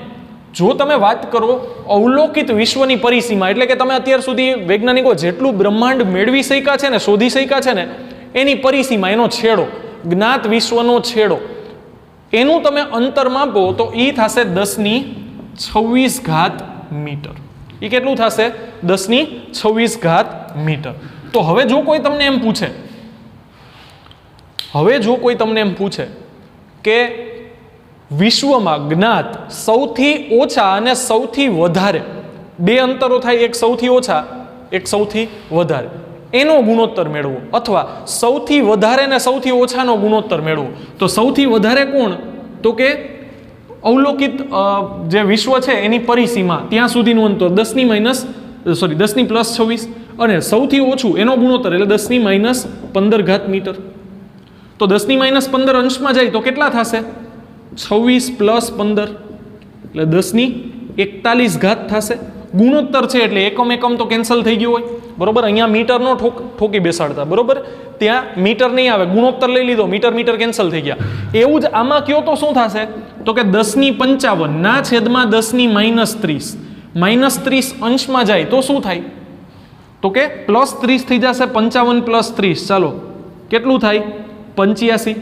જો તમે વાત કરો અવલોકિત વિશ્વની પરિસીમા, એટલે કે તમે અત્યાર સુધી વૈજ્ઞાનિકો જેટલું બ્રહ્માંડ મેળવી શક્યા છે ને, શોધી શક્યા છે ને, એની પરિસીમા, એનો છેડો, જ્ઞાત વિશ્વનો છેડો, એનું તમે અંતર માપો તો એ થશે 10 ની 26 ઘાત મીટર. એ કેટલું થશે? 10 ની 26 ઘાત મીટર. તો હવે જો કોઈ તમને એમ પૂછે કે વિશ્વમાં જ્ઞાત સૌથી ઓછા અને સૌથી વધારે બે અંતરો થાય, એક સૌથી ઓછા, એક સૌથી વધારે, એનો ગુણોત્તર મેળવો, અથવા સૌથી વધારે ને સૌથી ઓછાનો ગુણોત્તર મેળવો, તો સૌથી વધારે કોણ? તો કે અવલોકિત જે વિશ્વ છે એની પરિસીમા ત્યાં સુધીનું અંતર 10 ની +26, અને સૌથી ઓછું એનો ગુણોત્તર એટલે 10 ની -15 ઘાત મીટર. તો 10 ની -15 અંશમાં જાય તો કેટલા થશે? 26 + 15 એટલે 10 ની 41 ઘાત થશે. ગુણોત્તર છે એટલે એકમ તો કેન્સલ થઈ ગયું હોય, બરોબર. અહીંયા મીટર નો ઠોકી બેસાડતા, બરોબર. ત્યાં મીટર નહીં આવે, ગુણોત્તર લઈ લીધો, મીટર કેન્સલ થઈ ગયા. એવું જ આમાં કયો તો શું થશે? તો કે 10 ની 55 ના છેદમાં 10 ની -30, -30 અંશમાં જાય તો શું થાય? તો કે +30 થઈ જશે. 55 + 30, ચાલો કેટલું થાય? 85.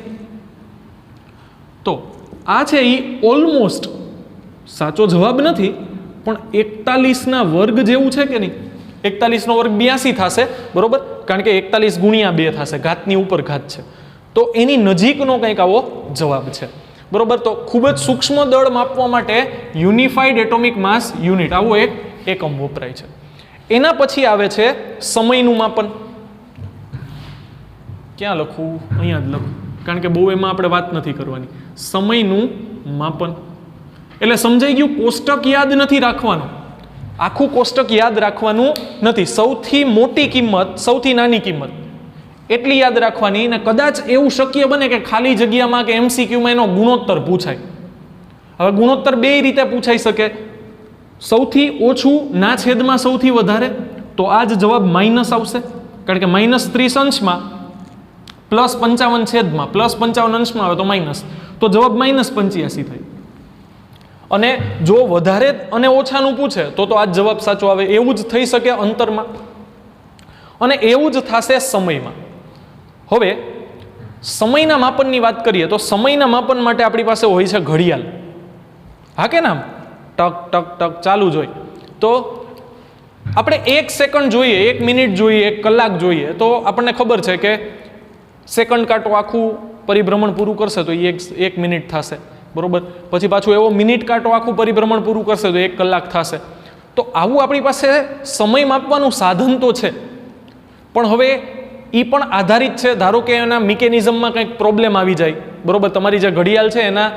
તો આ છે એ ઓલમોસ્ટ સાચો જવાબ નથી, પણ 41 વર્ગ જેવું છે કે નહીં? 41 વર્ગ 82 થશે, બરોબર, કારણ કે 41 ગુણ્યા 2 થશે, ઘાતની ઉપર ઘાત છે. તો એની નજીકનો કંઈક આવો જવાબ છે, બરોબર. તો ખૂબ જ સૂક્ષ્મ દળ માપવા માટે યુનિફાઈડ એટોમિક માસ યુનિટ આવો એક એકમ વપરાય છે. એના પછી આવે છે સમયનું માપન. ક્યાં લખવું? અહીંયા જ લખું, કારણ કે બહુ એમાં આપણે વાત નથી કરવાની. સમયનું માપન એટલે સમજાઈ ગયું, કોષ્ટક યાદ નથી રાખવાનું, આખું કોષ્ટક યાદ રાખવાનું નથી. સૌથી મોટી કિંમત, સૌથી નાની કિંમત એટલી યાદ રાખવાની. ને કદાચ એવું શક્ય બને કે ખાલી જગ્યામાં કે MCQમાં એનો ગુણોત્તર પૂછાય. હવે ગુણોત્તર બે રીતે પૂછાઈ શકે, સૌથી ઓછું ના છેદમાં સૌથી વધારે, તો આ જ જવાબ માઇનસ આવશે, કારણ કે -30 અંશમાં +55 છેદમાં, +55 અંશમાં આવે તો માઇનસ, તો જવાબ -85 થાય. અને જો વધારે અને ઓછાનું પૂછે તો આ જ જવાબ સાચો આવે. એવું જ થઈ શકે અંતરમાં, અને એવું જ થશે સમયમાં. હવે સમયના માપનની વાત કરીએ તો સમયના માપન માટે આપણી પાસે હોય છે ઘડિયાળ. હા કે નામ? ટક ટક ટક ચાલુ જ હોય. તો આપણે 1 સેકન્ડ જોઈએ, 1 મિનિટ જોઈએ, 1 કલાક જોઈએ તો આપણને ખબર છે કે સેકન્ડ કાંટો આખું પરિભ્રમણ પૂરું કરશે તો એ 1 મિનિટ થશે, બરોબર. પછી પાછું એવો મિનિટ કાંટો આખું પરિભ્રમણ પૂરું કરશે તો 1 કલાક થશે. તો આવું આપણી પાસે સમય માપવાનું સાધન તો છે, પણ હવે એ પણ આધારિત છે, ધારો કે એના મિકેનિઝમમાં કંઈક પ્રોબ્લેમ આવી જાય, બરોબર. તમારી જે ઘડિયાળ છે એના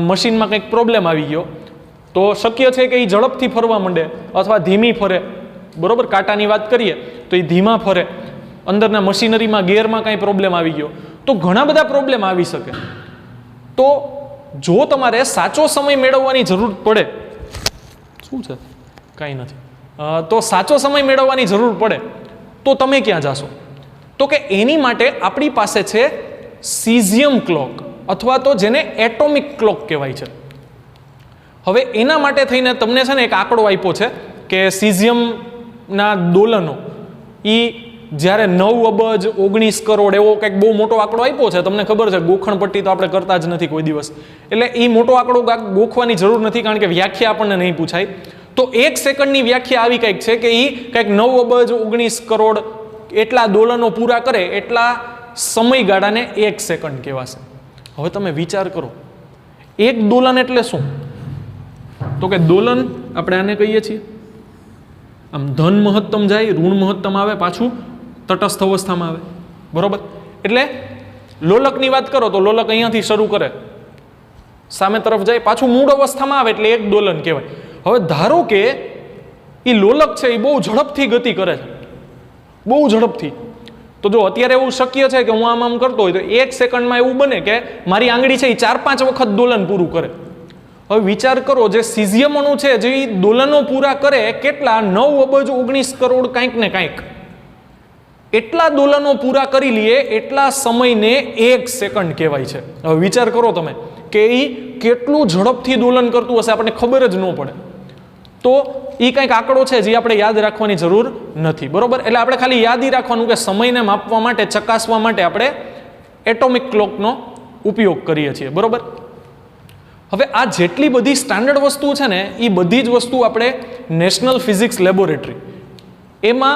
મશીનમાં કંઈક પ્રોબ્લેમ આવી ગયો, તો શક્ય છે કે એ ઝડપથી ફરવા માંડે અથવા ધીમી ફરે, બરોબર. કાંટાની વાત કરીએ તો એ ધીમા ફરે, અંદરના મશીનરીમાં ગેરમાં કાંઈ પ્રોબ્લેમ આવી ગયો, તો ઘણા બધા પ્રોબ્લેમ આવી શકે. તો જો તમારે સાચો સમય મેળવવાની જરૂર પડે, શું છે કાંઈ નથી, તો સાચો સમય મેળવવાની જરૂર પડે તો તમે ક્યાં જાશો? તો કે એની માટે આપણી પાસે છે સીઝિયમ ક્લોક, અથવા તો જેને એટોમિક ક્લોક કહેવાય છે. હવે એના માટે થઈને તમને છે ને એક આંકડો આપ્યો છે કે સીઝિયમના દોલનો એ જ્યારે 9 અબજ 19 કરોડ એવો કંઈક બહુ મોટો આંકડો આપ્યો છે. તમને ખબર છે ગોખણપટ્ટી તો આપણે કરતા જ નથી કોઈ દિવસ, એટલે એ મોટો આંકડો ગોખવાની જરૂર નથી, કારણ કે વ્યાખ્યા આપણને નહીં પૂછાય. તો 1 સેકન્ડની વ્યાખ્યા આવી કંઈક છે કે એ કંઈક 9 અબજ 19 કરોડ એટલા દોલનો પૂરા કરે એટલા સમયગાળાને 1 સેકન્ડ કહેવાશે. હવે તમે વિચાર કરો, 1 દોલન એટલે શું? તો કે દોલન આપણે આને કહીએ છીએ, આમ ધન મહત્તમ જાય, ઋણ મહત્તમ આવે, પાછું તટસ્થ અવસ્થામાં આવે, બરોબર. એટલે લોલકની વાત કરો તો લોલક અહીંયાથી શરૂ કરે, સામે તરફ જાય, પાછું મૂળ અવસ્થામાં આવે એટલે 1 દોલન કહેવાય. હવે ધારો કે એ લોલક છે એ બહુ ઝડપથી ગતિ કરે છે, બહુ ઝડપથી. તો જો અત્યારે એવું શક્ય છે કે હું આમ કરતો હોય તો 1 સેકન્ડમાં એવું બને કે મારી આંગળી છે એ 4-5 વખત દોલન પૂરું કરે. હવે વિચાર કરો, જે સીઝિયમ અણુ છે જે દોલનો પૂરા કરે કેટલા, 9 અબજ 19 કરોડ કાંઈક ને કાંઈક, એટલા દોલનો પૂરા કરી લઈએ એટલા સમયને 1 સેકન્ડ કહેવાય છે. હવે વિચાર કરો તમે કે એ કેટલું ઝડપથી દોલન કરતું હશે, આપણને ખબર જ ન પડે. તો એ કંઈક આંકડો છે જે આપણે યાદ રાખવાની જરૂર નથી, બરોબર. એટલે આપણે ખાલી યાદ રાખવાનું કે સમયને માપવા માટે, ચકાસવા માટે આપણે એટોમિક ક્લોકનો ઉપયોગ કરીએ છીએ, બરોબર. હવે આ જેટલી બધી સ્ટાન્ડર્ડ વસ્તુ છે ને એ બધી જ વસ્તુ આપણે નેશનલ ફિઝિક્સ લેબોરેટરી એમાં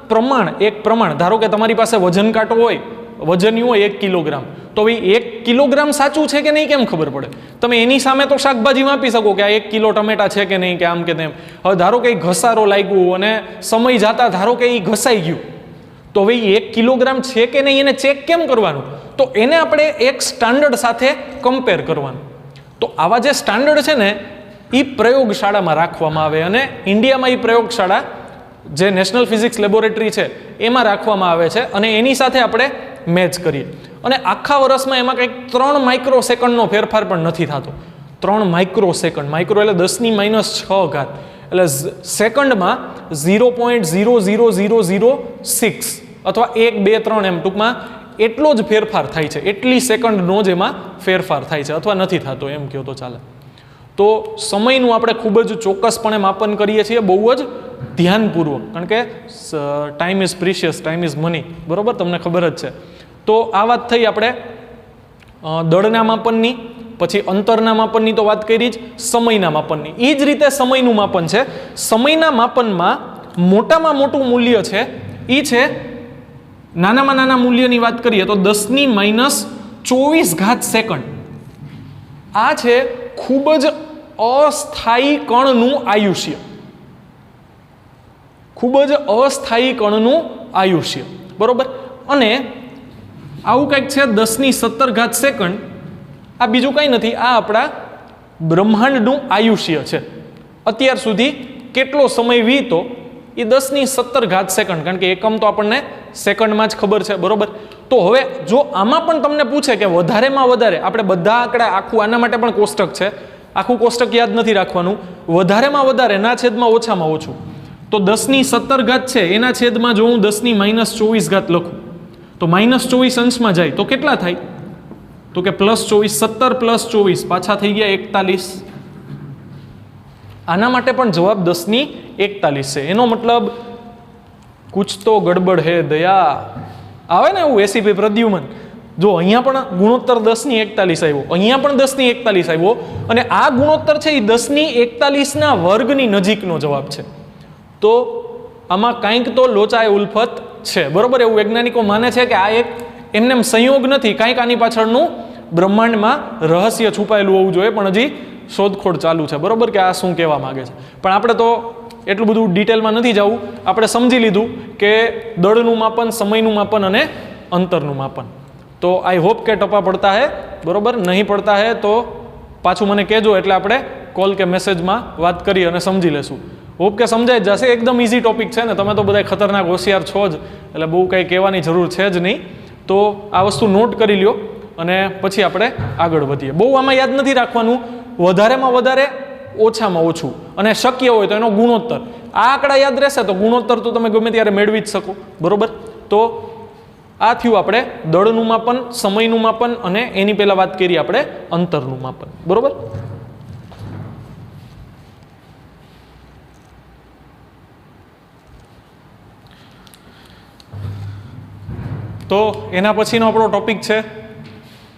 પ્રમાણ ધારો કે તમારી પાસે વજન કાંટો હોય, વજન્યું હોય 1 કિલોગ્રામ, તો ભાઈ 1 કિલોગ્રામ સાચું છે કે નહીં કેમ ખબર પડે? તમે એની સામે તો શાકભાજી માપી શકો કે આ 1 કિલો ટમેટા છે કે નહીં, કે આમ કે તેમ. હવે ધારો કે ઘસારો લાગ્યો અને સમય જતા ધારો કે એ ઘસાઈ ગયું, તો ભાઈ 1 કિલોગ્રામ છે કે નહીં એને ચેક કેમ કરવાનું? તો એને આપણે એક સ્ટાન્ડર્ડ સાથે કમ્પેર કરવાનું. તો આવા જે સ્ટાન્ડર્ડ છે ને એ પ્રયોગશાળામાં રાખવામાં આવે, અને ઇન્ડિયામાં એ પ્રયોગશાળા જે નેશનલ ફિઝિક્સ લેબોરેટરી છે એમાં રાખવામાં આવે છે, અને એની સાથે આપણે મેચ કરીએ. અને આખા વર્ષમાં એમાં કંઈક 3 માઇક્રો સેકન્ડનો ફેરફાર પણ નથી થતો. 3 માઇક્રો સેકન્ડ, માઇક્રો એટલે 10⁻⁶, એટલે સેકન્ડમાં 0.00006 અથવા 1, 2, 3 એમ ટૂંકમાં એટલો જ ફેરફાર થાય છે, એટલી સેકન્ડનો જ એમાં ફેરફાર થાય છે, અથવા નથી થતો એમ કહો તો ચાલે. તો સમયનું આપણે ખૂબ જ ચોક્કસપણે માપન કરીએ છીએ, બહુ જ ધ્યાનપૂર્વક, કારણ કે time is precious, time is money, બરોબર, તમને ખબર જ છે. તો આ વાત થઈ આપણે દળના માપનની, પછી અંતરના માપનની તો વાત કરી જ, સમયના માપનની. એ જ રીતે સમયનું માપન છે. સમયના માપનમાં મોટામાં મોટું મૂલ્ય છે એ છે, નાનામાં નાના મૂલ્યની વાત કરીએ તો 10⁻24 સેકન્ડ. આ છે ખૂબ જ અસ્થાયી કણનું આયુષ્ય, ખૂબ જ અસ્થાયી કણનું આયુષ્ય, બરોબર. અને આવું કંઈક છે 10⁻17 સેકન્ડ. આ બીજું કંઈ નથી, આ આપણા બ્રહ્માંડનું આયુષ્ય છે. અત્યાર સુધી કેટલો સમય વીતો એ 10⁻17 સેકન્ડ, કારણ કે એકમ તો આપણને સેકન્ડમાં જ ખબર છે, બરોબર. તો હવે જો આમાં પણ તમને પૂછે કે વધારેમાં વધારે, આપણે બધા આંકડા આખું આના માટે પણ કોષ્ટક છે, આખું કોષ્ટક યાદ નથી રાખવાનું, વધારેમાં વધારે ના છેદમાં ઓછામાં ઓછું, તો 10⁻17 છે એના છેદમાં જો હું 10⁻24 લખું તો -24 અંશમાં જાય તો કેટલા થાય? તો કે +24, 17 + 24 પાછા થઈ ગયા 41. આના માટે પણ જવાબ 10⁻41 છે. એનો મતલબ કુછ તો ગડબડ હે દયા, આવે ને એવું એસીપી પ્રદ્યુમન. જો અહીંયા પણ ગુણોત્તર 10⁻41 આવ્યો, અહીંયા પણ 10⁻41 આવ્યો, અને આ ગુણોત્તર છે એ 10⁻41 વર્ગની નજીકનો જવાબ છે. તો આમાં કંઈક તો લોચાએ ઉલ્ફત છે, બરોબર. એવું વૈજ્ઞાનિકો માને છે કે આ એક એમને સંયોગ નથી, કંઈક આની પાછળનું બ્રહ્માંડમાં રહસ્ય છુપાયેલું હોવું જોઈએ, પણ હજી શોધખોળ ચાલુ છે, બરોબર, કે આ શું કહેવા માંગે છે. પણ આપણે તો એટલું બધું ડિટેલમાં નથી જવું, આપણે સમજી લીધું કે દળનું માપન, સમયનું માપન અને અંતરનું માપન. તો આઈ હોપ કે ટપા પડતા હે, બરોબર. નહીં પડતા હે તો પાછું મને કહેજો, એટલે આપણે કોલ કે મેસેજમાં વાત કરી અને સમજી લેશું. હોપ કે સમજાય જ જશે. એકદમ ઇઝી ટોપિક છે ને, તમે તો બધા ખતરનાક હોશિયાર છો જ, એટલે બહુ કંઈ કહેવાની જરૂર છે જ નહીં. તો આ વસ્તુ નોટ કરી લ્યો અને પછી આપણે આગળ વધીએ. બહુ આમાં યાદ નથી રાખવાનું, વધારેમાં વધારે ઓછામાં ઓછું, અને શક્ય હોય તો એનો ગુણોત્તર. આ આંકડા યાદ રહેશે તો ગુણોત્તર તો તમે ગમે ત્યારે મેળવી જ શકો. બરોબર? તો આ થયું આપણે દળનું માપન, સમયનું માપન, અને એની પહેલા વાત કરી આપણે અંતરનું માપન. બરોબર? તો એના પછીનો આપણો ટોપિક છે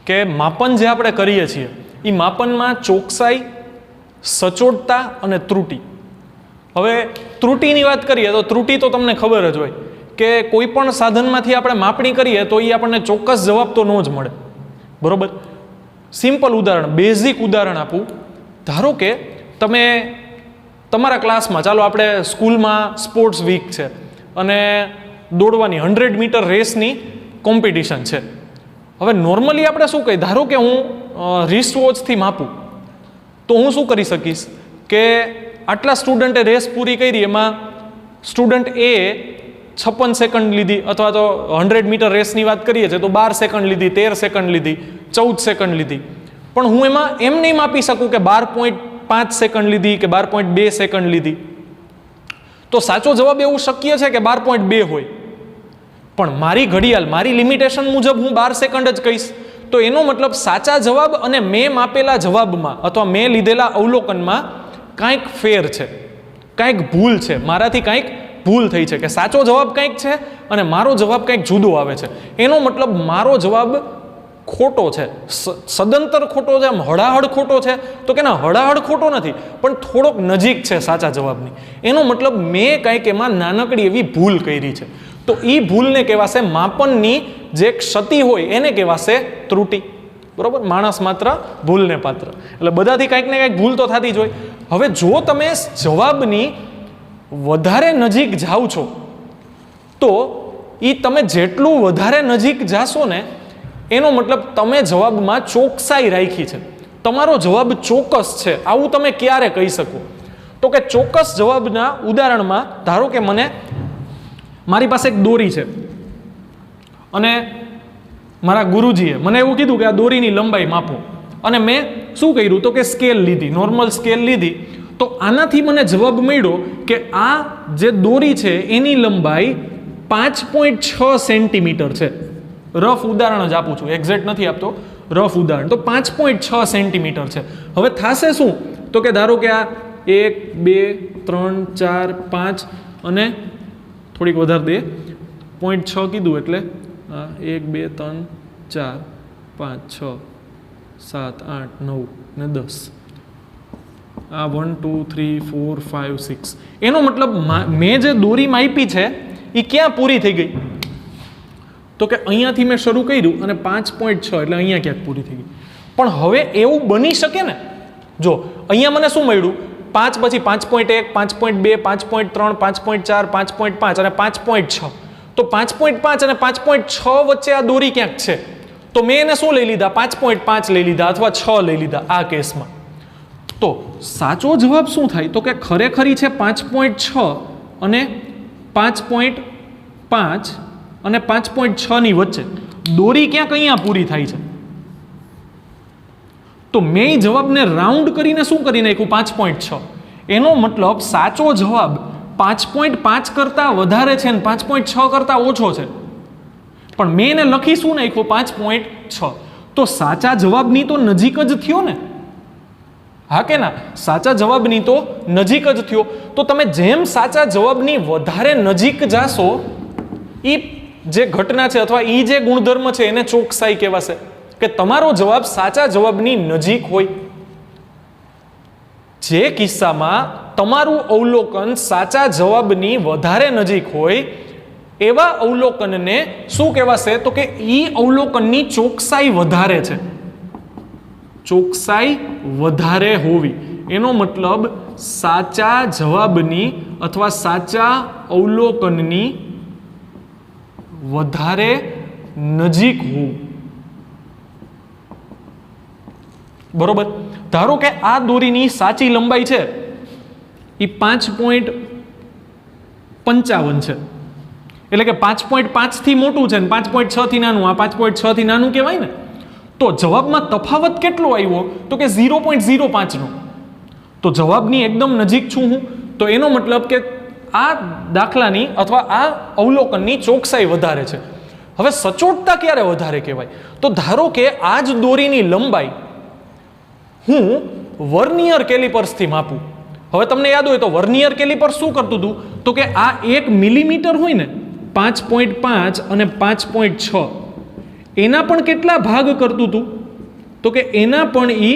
કે માપન જે આપણે કરીએ છીએ એ માપનમાં ચોકસાઈ, સચોટતા અને ત્રુટિ. હવે ત્રુટિની વાત કરીએ તો ત્રુટિ તો તમને ખબર જ હોય કે કોઈ પણ સાધનમાંથી આપણે માપણી કરીએ તો એ આપણને ચોક્કસ જવાબ તો ન જ મળે. બરોબર? સિમ્પલ ઉદાહરણ, બેઝિક ઉદાહરણ આપું. ધારો કે તમે તમારા ક્લાસમાં, ચાલો આપણે સ્કૂલમાં સ્પોર્ટ્સ વીક છે અને દોડવાની 100 મીટર રેસની કોમ્પિટિશન છે. હવે નોર્મલી આપણે શું કહીએ, ધારો કે હું રિસ્ટ વોચથી માપું તો હું શું કરી શકીશ કે આટલા સ્ટુડન્ટે રેસ પૂરી કરી, એમાં સ્ટુડન્ટ એ 56 સેકન્ડ લીધી, અથવા તો 100 મીટર રેસની વાત કરીએ છીએ તો 12 સેકન્ડ લીધી, 13 સેકન્ડ લીધી, 14 સેકન્ડ લીધી. પણ હું એમાં એમ નહીં માપી શકું કે 12.5 સેકન્ડ લીધી કે 12.2 સેકન્ડ લીધી. તો સાચો જવાબ એવું શક્ય છે કે 12.2 હોય, પણ મારી ઘડિયાળ, મારી લિમિટેશન મુજબ હું 12 સેકન્ડ જ કહીશ. તો એનો મતલબ સાચા જવાબ અને મેં માપેલા જવાબમાં અથવા મેં લીધેલા અવલોકનમાં કાંઈક ફેર છે, કાંઈક ભૂલ છે, મારાથી કાંઈક ભૂલ થઈ છે, કે સાચો જવાબ કંઈક છે અને મારો જવાબ કંઈક જુદો આવે છે. એનો મતલબ મારો જવાબ ખોટો છે, સદંતર ખોટો છે, હળાહળ ખોટો છે. તો કે ના, હળાહળ ખોટો નથી, પણ થોડોક નજીક છે સાચા જવાબની. એનો મતલબ મેં કંઈક એમાં નાનકડી એવી ભૂલ કરી છે. તો એ ભૂલને કહેવાશે, માપનની જે ક્ષતિ હોય એને કહેવાશે ત્રુટિ. બરોબર? માણસ માત્ર ભૂલને પાત્ર. એટલે બધાથી કંઈક ને કંઈક ભૂલ તો થતી જ હોય. હવે જો તમે જવાબની વધારે નજીક જાઓ છો તો એ તમે જેટલું વધારે નજીક જાશો ને એનો મતલબ તમે જવાબમાં ચોકસાઈ રાખી છે, તમારો જવાબ ચોક્કસ છે. આવું તમે ક્યારે કહી શકો? તો કે ચોક્કસ જવાબના ઉદાહરણમાં ધારો કે મારી પાસે એક દોરી છે અને મારા ગુરુજીએ મને એવું કીધું કે આ દોરીની લંબાઈ માપો, અને મેં શું કર્યું તો કે સ્કેલ લીધી, નોર્મલ સ્કેલ લીધી. તો આનાથી મને જવાબ મળ્યો કે આ જે દોરી છે એની લંબાઈ 5.6 સેન્ટીમીટર છે. રફ ઉદાહરણ જ આપું છું, એક્ઝેક્ટ નથી આપતો, રફ ઉદાહરણ. તો 5.6 સેન્ટીમીટર છે. હવે થશે શું તો કે ધારો કે આ 1 2 3 4 5 અને થોડીક વધારે દે, 0.6 કીધું એટલે 1 2 3 4 5 6 7 8 9 ને 10. આ 1 2 3 4 5 6. એનો મતલબ મેં જે દોરી માપી છે એ ક્યાં પૂરી થઈ ગઈ? તો કે અહીંયાથી મેં શરૂ કર્યું અને 5.6 એટલે અહીંયા ક્યાંક પૂરી થઈ ગઈ. પણ હવે એવું બની શકે ને, જો અહીંયા મને શું મળ્યું, 5 પછી 5.1 5.2 5.3 5.4 5.5 અને 5.6. તો 5.5 અને 5.6 વચ્ચે આ દોરી ક્યાંક છે. તો મેં એને શું લઈ લીધા, 5.5 લઈ લીધા અથવા 6 લઈ લીધા આ કેસમાં. તો સાચો જવાબ શું થાય તો કે ખરેખરી છે 5.6 અને 5.5 અને 5.6 ની વચ્ચે. દોરી ક્યાંક અહીંયા પૂરી થાય છે. તો મેં જવાબને રાઉન્ડ કરીને શું કરી નાખ્યું, 5.6. એનો મતલબ સાચો જવાબ 5.5 કરતાં વધારે છે અને 5.6 કરતાં ઓછો છે, પણ મેં એને લખી શું નાખ્યું, 5.6. તો સાચા જવાબની તો નજીક જ થયો ને, હા કે ના? સાચા જવાબની તો નજીક જ થયો. તો તમે જેમ સાચા જવાબની વધારે નજીક જાશો એ જે ઘટના છે અથવા એ જે ગુણધર્મ છે એને ચોકસાઈ કહેવાશે, કે તમારો જવાબ સાચા જવાબની નજીક હોય. જે કિસ્સામાં તમારું અવલોકન સાચા જવાબની વધારે નજીક હોય એવા અવલોકનને શું કહેવાશે તો કે ઈ અવલોકનની ચોકસાઈ વધારે છે. ચોકસાઈ વધારે હોવી એનો મતલબ સાચા જવાબની અથવા સાચા અવલોકનની વધારે નજીક હોવું. બરોબર? ધારો કે આ દોરીની સાચી લંબાઈ છે એ 5.55 છે, એટલે કે 5.5 થી મોટું છે ને 5.6 થી નાનું, આ 5.6 થી નાનું કહેવાય ને, તો જવાબમાં તફાવત કેટલો આવ્યો તો કે 0.05 નો. તો જવાબની એકદમ નજીક છું હું, તો એનો મતલબ કે આ દાખલાની અથવા આ અવલોકનની ચોકસાઈ વધારે છે. હવે સચોટતા ક્યારે વધારે કહેવાય? તો ધારો કે આ જ દોરીની લંબાઈ હું વર્નિયર કેલિપર્સથી માપું. હવે તમને યાદ હોય તો વર્નિયર કેલિપર શું કરતું હતું તો કે આ 1 મિલીમીટર હોય ને 5.5 અને 5.6 એના પણ કેટલા ભાગ કરતું હતું તો કે એના પણ એ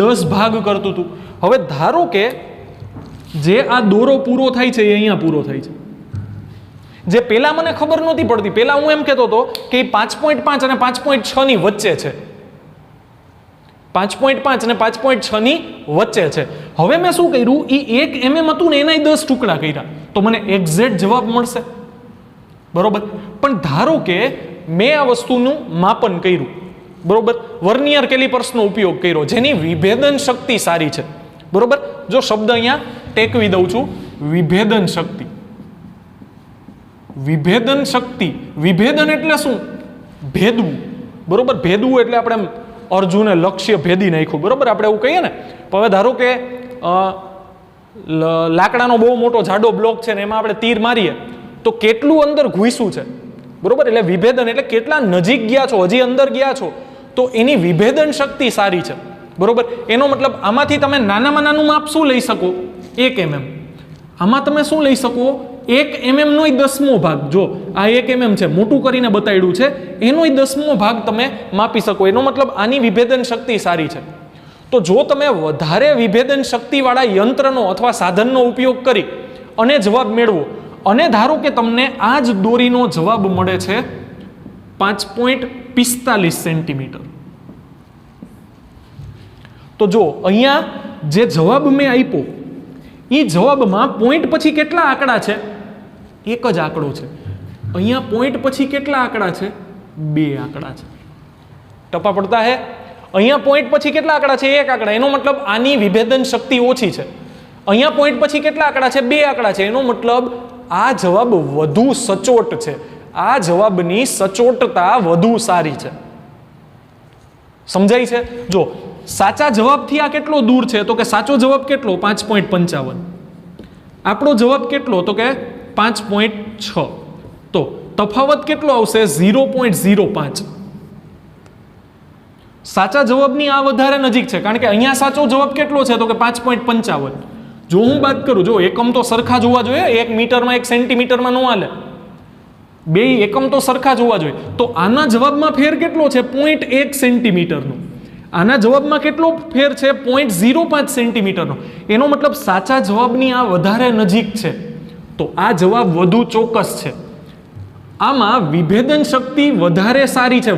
10 ભાગ કરતું હતું. હવે ધારો કે જે આ દોરો પૂરો થાય છે એ અહીંયા પૂરો થાય છે, જે પહેલા મને ખબર નહોતી પડતી, પહેલા હું એમ કહેતો હતો કે 5.5 અને 5.6 ની વચ્ચે છે, 5.5 અને 5.6 ની વચ્ચે છે. હવે મેં શું કર્યું, એ 1 mm હતું ને એના 10 ટુકડા કર્યા તો મને એક્ઝેક્ટ જવાબ મળશે, બરોબર. પણ ધારો કે મેં આ વસ્તુનું માપન કર્યું, બરોબર, વર્નિયર કેલિપર્સનો ઉપયોગ કર્યો જેની વિભેદન શક્તિ સારી છે, બરોબર. જો શબ્દ અહીંયા ટેકવી દઉં છું, વિભેદન શક્તિ. વિભેદન શક્તિ, વિભેદન એટલે શું? ભેદવું, બરોબર. ભેદવું એટલે આપણે અર્જુને લક્ષ્ય ભેદી નાખ્યું, બરોબર, આપણે એવું કહીએ ને. હવે ધારો કે લાકડાનો બહુ મોટો જાડો બ્લોક છે ને એમાં આપણે તીર મારીએ તો કેટલું અંદર ઘૂસ્યું છે, બરોબર. એટલે વિભેદન એટલે કેટલા નજીક ગયા છો, હજી અંદર ગયા છો, તો એની વિભેદન શક્તિ સારી છે, બરોબર. એનો મતલબ આમાંથી તમે નાનામાં નાનું માપ શું લઈ શકો? 1 mm. આમાં તમે શું લઈ શકો? 1 mm નો 10મો ભાગ. જો આ 1 mm છે, મોટું કરીને બતાવ્યું છે, એનો 10મો ભાગ તમે માપી શકો. એનો મતલબ આની વિભેદન શક્તિ સારી છે. તો જો તમે વધારે વિભેદન શક્તિવાળા યંત્રનો અથવા સાધનનો ઉપયોગ કરી અને જવાબ મેળવો, અને ધારો કે તમને આ જ દોરીનો જવાબ મળે છે 5.45 સેન્ટીમીટર, તો જો અહીંયા જે જવાબ મેં આપ્યો એ જવાબમાં પોઈન્ટ પછી કેટલા આંકડા છે? એક જ આંકડો છે. અહીંયા પોઈન્ટ પછી કેટલા આંકડા છે? 2 આંકડા છે. ટપા પડતા હે? અહીંયા પોઈન્ટ પછી કેટલા આંકડા છે? 1 આંકડા. એનો મતલબ આની વિભેદન શક્તિ ઓછી છે. અહીંયા પોઈન્ટ પછી કેટલા આંકડા છે? 2 આંકડા છે. એનો મતલબ આ જવાબ વધુ સચોટ છે. આ જવાબની સચોટતા વધુ સારી છે. સમજાય છે? જો સાચા જવાબથી આ કેટલો દૂર છે તો કે સાચો જવાબ કેટલો? 5.55. આપણો જવાબ કેટલો તો કે 5.6. તો તફાવત કેટલો આવશે? 0.05. સાચા જવાબની આ વધારે નજીક છે, કારણ કે અહીંયા સાચો જવાબ કેટલો છે તો કે 5.55. જો હું વાત કરું, જો એકમ તો સરખા જોવા જોઈએ, 1 મીટરમાં 1 સેન્ટીમીટરમાં ન હાલે, બે એકમ તો સરખા જોવા જોઈએ. તો આના જવાબમાં ફેર કેટલો છે? 0.1 સેન્ટીમીટરનો. આના જવાબમાં કેટલો ફેર છે? 0.05 સેન્ટીમીટરનો. એનો મતલબ સાચા જવાબની આ વધારે નજીક છે, તો આ જવાબ વધુ ચોક્કસ છે. આમાં વિભેદન શક્તિ વધારે સારી છે.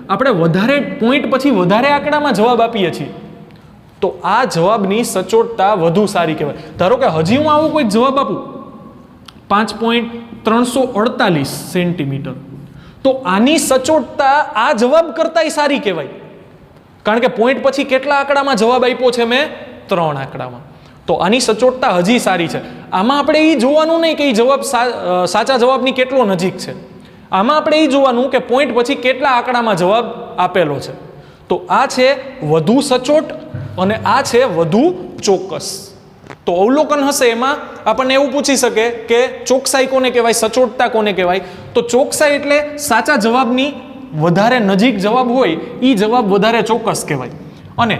આપણે વધારે પોઈન્ટ પછી વધારે આંકડામાં જવાબ આપીએ છીએ, તો આ જવાબની સચોટતા વધુ સારી કહેવાય. ધારો કે હજી હું આવો કોઈ જવાબ આપું 5.348 સેન્ટીમીટર, તો આની સચોટતા આ જવાબ કરતાંય સારી કહેવાય, કારણ કે પોઈન્ટ પછી કેટલા આંકડામાં જવાબ આપ્યો છે મેં? 3 આંકડામાં. તો આની સચોટતા હજી સારી છે. આમાં આપણે એ જોવાનું નહીં કે એ જવાબ સાચા જવાબની કેટલો નજીક છે. આમાં આપણે એ જોવાનું કે પોઈન્ટ પછી કેટલા આંકડામાં જવાબ આપેલો છે. તો આ છે વધુ સચોટ અને આ છે વધુ ચોક્કસ. તો અવલોકન હશે એમાં આપણને એવું પૂછી શકે કે ચોકસાઈ કોને કહેવાય, સચોટતા કોને કહેવાય? તો ચોકસાઈ એટલે સાચા જવાબની વધારે નજીક જવાબ હોય એ જવાબ વધારે ચોક્કસ કહેવાય. અને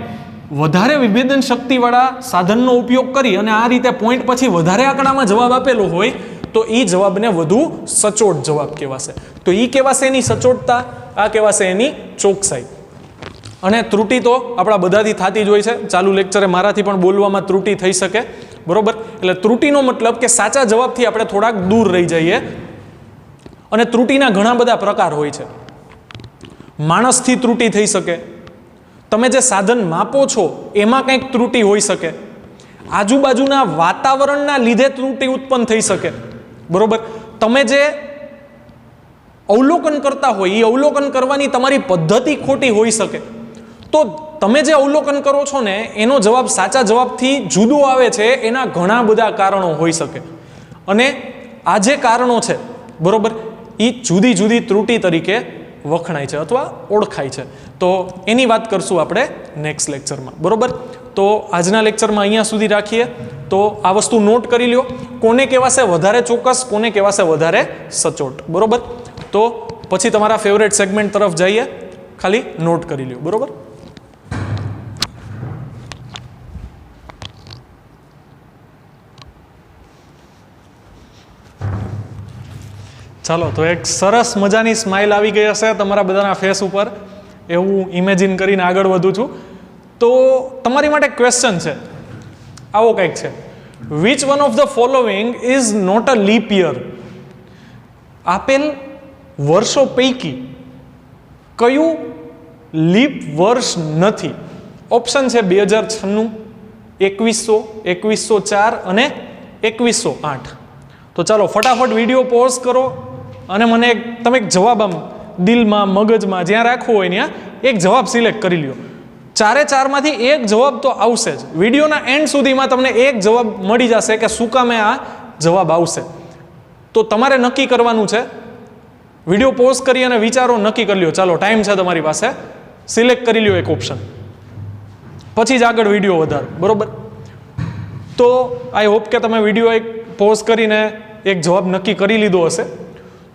વધારે વિભેદન શક્તિવાળા સાધનનો ઉપયોગ કરી અને આ રીતે પોઈન્ટ પછી વધારે આંકડામાં જવાબ આપેલો હોય તો એ જવાબને વધુ સચોટ જવાબ કહેવાશે. તો એ કહેવાશે એની સચોટતા, આ કહેવાશે એની ચોકસાઈ. અને ત્રુટિ તો આપણા બધાથી થતી જ હોય છે. ચાલુ લેક્ચરે મારાથી પણ બોલવામાં ત્રુટિ થઈ શકે, બરોબર. એટલે ત્રુટિનો મતલબ કે સાચા જવાબથી આપણે થોડાક દૂર રહી જઈએ. અને ત્રુટિના ઘણા બધા પ્રકાર હોય છે. માણસથી ત્રુટિ થઈ શકે, તમે જે સાધન માપો છો એમાં કંઈક ત્રુટિ હોઈ શકે, આજુબાજુના વાતાવરણના લીધે ત્રુટિ ઉત્પન્ન થઈ શકે, બરોબર. તમે જે અવલોકન કરતા હોય એ અવલોકન કરવાની તમારી પદ્ધતિ ખોટી હોઈ શકે. તો તમે જે અવલોકન કરો છો ને એનો જવાબ સાચા જવાબથી જુદો આવે છે, એના ઘણા બધા કારણો હોઈ શકે. અને આ જે કારણો છે બરોબર, એ જુદી જુદી ત્રુટિ તરીકે વખણાય છે અથવા ઓળખાય છે. તો એની વાત કરશું આપણે નેક્સ્ટ લેક્ચરમાં. બરોબર, તો આજના લેક્ચરમાં અહીંયા સુધી રાખીએ. તો આ વસ્તુ નોટ કરી લ્યો, કોને કહેવાશે વધારે ચોક્કસ, કોને કહેવાશે વધારે સચોટ. બરોબર, તો પછી તમારા ફેવરેટ સેગમેન્ટ તરફ જઈએ, ખાલી નોટ કરી લ્યો. બરોબર, ચાલો. તો એક સરસ મજાની સ્માઇલ આવી ગઈ હશે તમારા બધાના ફેસ ઉપર, એવું ઇમેજિન કરીને આગળ વધું છું. તો તમારી માટે ક્વેશ્ચન છે, આવો કંઈક છે. Which one of the following is not a leap year? આપેલ વર્ષો પૈકી કયું લીપ વર્ષ નથી? ઓપ્શન છે 2096, 2100, 2104 અને 2108. તો ચાલો ફટાફટ વિડીયો પોઝ કરો અને મને તમે એક જવાબ આમ દિલમાં મગજમાં જ્યાં રાખવું હોય ત્યાં એક જવાબ સિલેક્ટ કરી લ્યો. 4 માંથી એક જવાબ તો આવશે જ. વિડીયોના એન્ડ સુધીમાં તમને એક જવાબ મળી જશે કે શું કામે આ જવાબ આવશે. તો તમારે નક્કી કરવાનું છે. વિડીયો પોઝ કરી અને વિચારો, નક્કી કરી લ્યો. ચાલો, ટાઈમ છે તમારી પાસે, સિલેક્ટ કરી લ્યો એક ઓપ્શન, પછી જ આગળ વિડીયો વધારો. બરોબર, તો આઈ હોપ કે તમે વિડીયો એક પોઝ કરીને એક જવાબ નક્કી કરી લીધો હશે.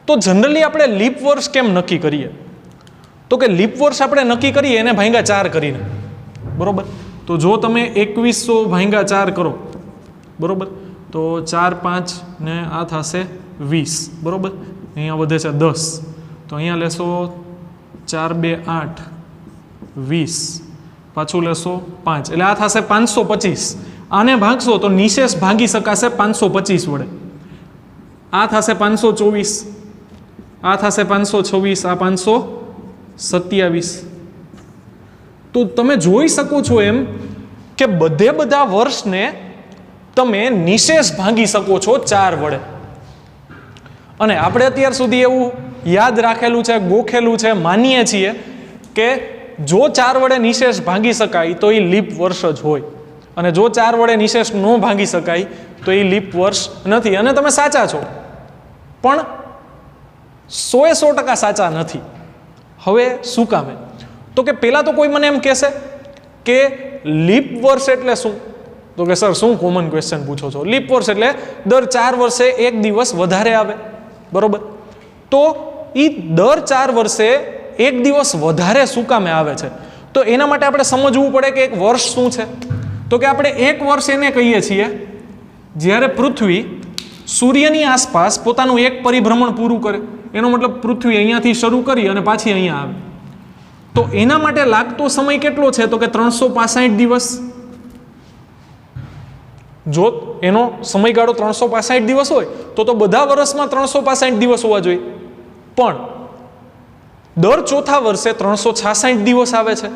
તો જનરલી આપણે લીપ વર્ષ કેમ નક્કી કરીએ? તો કે લીપ વર્ષ આપણે નક્કી કરીએ એને ભાંગ્યા 4 કરીને. બરોબર, તો જો તમે 2100 ભાંગ્યા 4 કરો, બરોબર, તો 4 5 ને આ થશે 20. બરોબર, અહીંયા વધે છે 10, તો અહીંયા લેશો 4 2 8 20, પાછું લેશો 5, એટલે આ થશે 525. આને ભાગશો તો નિશેષ ભાગી શકાશે 525 વડે. આ થશે 524, આ થશે 526, આ 527. તો તમે જોઈ શકો છો એમ કે બધા વર્ષને તમે નિશેષ ભાગી શકો છો 4 વડે. અને આપણે અત્યાર સુધી એવું યાદ રાખેલું છે, ગોખેલું છે, માનીએ છીએ કે જો 4 વડે નિશેષ ભાગી શકાય તો એ લીપ વર્ષ જ હોય, અને જો 4 વડે નિશેષ ન ભાગી શકાય તો એ લીપ વર્ષ નથી. અને તમે સાચા છો, પણ 100% સાચા નથી. હવે શું કામે? તો કે પહેલાં તો કોઈ મને એમ કહેશે કે લીપ વર્ષ એટલે શું? તો કે સર શું કોમન ક્વેશ્ચન પૂછો છો? લીપ વર્ષ એટલે દર 4 વર્ષે એક દિવસ વધારે આવે. બરોબર, તો એ દર 4 વર્ષે એક દિવસ વધારે શું કામે આવે છે? તો એના માટે આપણે સમજવું પડે કે એક વર્ષ શું છે. તો કે આપણે એક વર્ષ એને કહીએ છીએ જ્યારે પૃથ્વી સૂર્યની આસપાસ પોતાનું એક પરિભ્રમણ પૂરું કરે. એનો મતલબ પૃથ્વી અહીંયાથી શરૂ કરી અને પાછી અહીંયા આવે. તો એના માટે લાગતો સમય કેટલો છે? તો કે 365 દિવસ. જો એનો સમયગાળો 365 દિવસ હોય તો બધા વર્ષમાં 365 દિવસ હોવા જોઈએ. પણ દર 4થા વર્ષે 366 દિવસ આવે છે.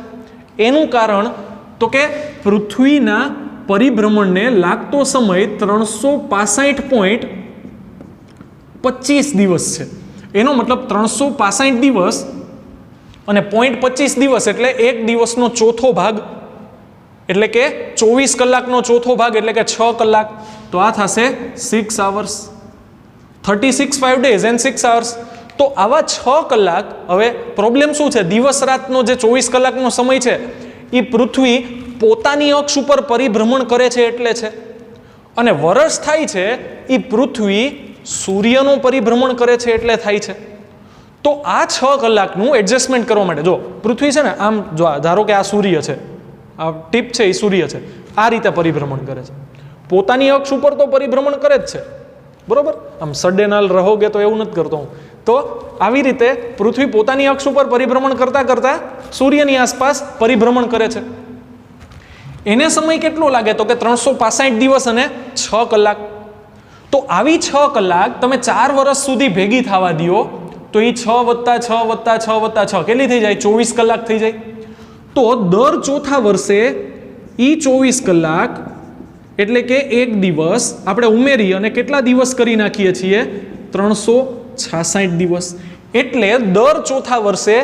એનું કારણ તો કે પૃથ્વીના પરિભ્રમણને લાગતો સમય 365.25 દિવસ છે. એનો મતલબ 365 દિવસ અને 0.25 દિવસ એટલે એક દિવસનો ચોથો ભાગ, એટલે કે 24 કલાકનો ચોથો ભાગ, એટલે કે 6 કલાક. તો આ થશે 6 hours, 36 5 days and 6 hours. તો આવા 6 કલાક. હવે પ્રોબ્લેમ શું છે? દિવસ રાતનો જે 24 કલાકનો સમય છે એ પૃથ્વી પોતાની અક્ષ ઉપર પરિભ્રમણ કરે છે એટલે છે, અને વર્ષ થાય છે એ પૃથ્વી સૂર્યનું પરિભ્રમણ કરે છે એટલે થાય છે. તો આ 6 કલાકનું એડજસ્ટમેન્ટ કરવા માટે જો પૃથ્વી છે ને આમ, જો ધારો કે આ સૂર્ય છે, આ ટીપ છે એ સૂર્ય છે, આ રીતે પરિભ્રમણ કરે છે. પોતાની અક્ષ ઉપર તો પરિભ્રમણ કરે જ છે. બરોબર, આમ સડેનાલ રહોગે તો એવું નથી કરતો હું. તો આવી રીતે પૃથ્વી પોતાની અક્ષ ઉપર પરિભ્રમણ કરતા કરતા સૂર્યની આસપાસ પરિભ્રમણ કરે છે. એને સમય કેટલો લાગે? તો કે 365 દિવસ અને 6 કલાક. તો આવી 6 કલાક તમે 4 વર્ષ સુધી ભેગી થવા દો તો એ 6 + 6 + 6 + 6 કેટલી થઈ જાય? 24 કલાક થઈ જાય. તો દર 4થા વર્ષે એ 24 કલાક એટલે કે એક દિવસ આપણે ઉમેરી અને કેટલા દિવસ કરી નાખીએ છીએ? 366 દિવસ. એટલે દર 4થા વર્ષે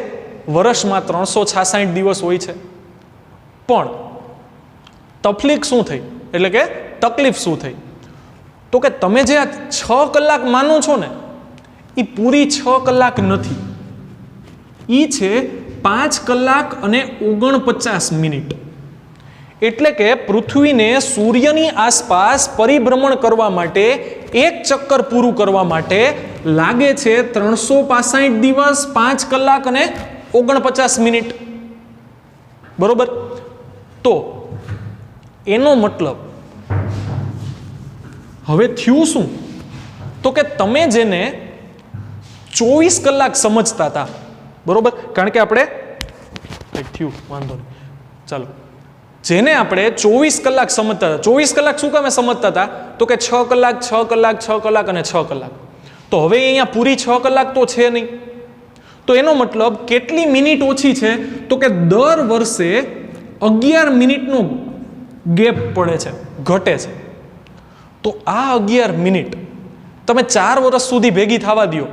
વર્ષમાં 366 દિવસ હોય છે. પણ તકલીફ શું થઈ, એટલે કે તકલીફ શું થઈ, તો કે તમે જે આ 6 કલાક માનો છો ને એ પૂરી 6 કલાક નથી, એ છે 5 કલાક અને 49 મિનિટ. એટલે કે પૃથ્વીને સૂર્યની આસપાસ પરિભ્રમણ કરવા માટે, એક ચક્કર પૂરું કરવા માટે લાગે છે 365 દિવસ 5 કલાક અને 49 મિનિટ. બરોબર? તો એનો મતલબ હવે થયું શું, તો કે તમે જેને 24 કલાક સમજતા હતા, બરોબર, કારણ કે આપણે થયું વાંધો નહીં, ચાલો, જેને આપણે 24 કલાક સમજતા હતા, 24 કલાક શું કામે સમજતા હતા, તો કે 6 કલાક 6 કલાક 6 કલાક અને 6 કલાક, તો હવે અહીંયા પૂરી 6 કલાક તો છે નહીં. તો એનો મતલબ કેટલી મિનિટ ઓછી છે, તો કે દર વર્ષે 11 મિનિટનો ગેપ પડે છે, ઘટે છે. તો આ 11 મિનિટ તમે 4 વર્ષ સુધી ભેગી થવા દો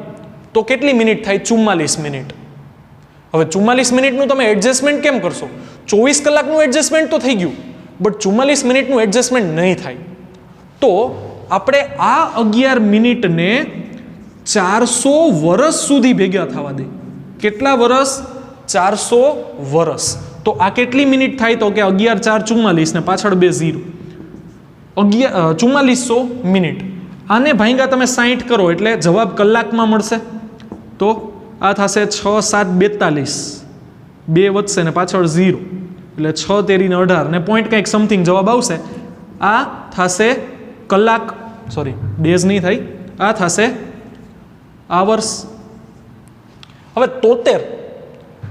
તો કેટલી મિનિટ થાય? 44 મિનિટ. હવે 44 મિનિટનું તમે એડજસ્ટમેન્ટ કેમ કરશો? 24 કલાકનું એડજસ્ટમેન્ટ તો થઈ ગયું, બટ 44 મિનિટનું એડજસ્ટમેન્ટ નહીં થાય. તો આપણે આ 11 મિનિટને 400 વર્ષ સુધી ભેગા થવા દે. કેટલા વર્ષ? 400 વર્ષ. તો આ કેટલી મિનિટ થાય? તો કે 11 4 44 ને પાછળ 2 0, 4400 મિનિટ. આને ભાંગ્યા તમે 60 કરો એટલે જવાબ કલાકમાં મળશે. તો આ થશે 6 7 42, 2 વધશે ને પાછળ 0, એટલે 6 તેરી ને 18 ને પોઈન્ટ કંઈક સમથિંગ જવાબ આવશે. આ થશે કલાક, સોરી ડેઝ નહીં થાય, આ થશે આવર્સ. હવે 73,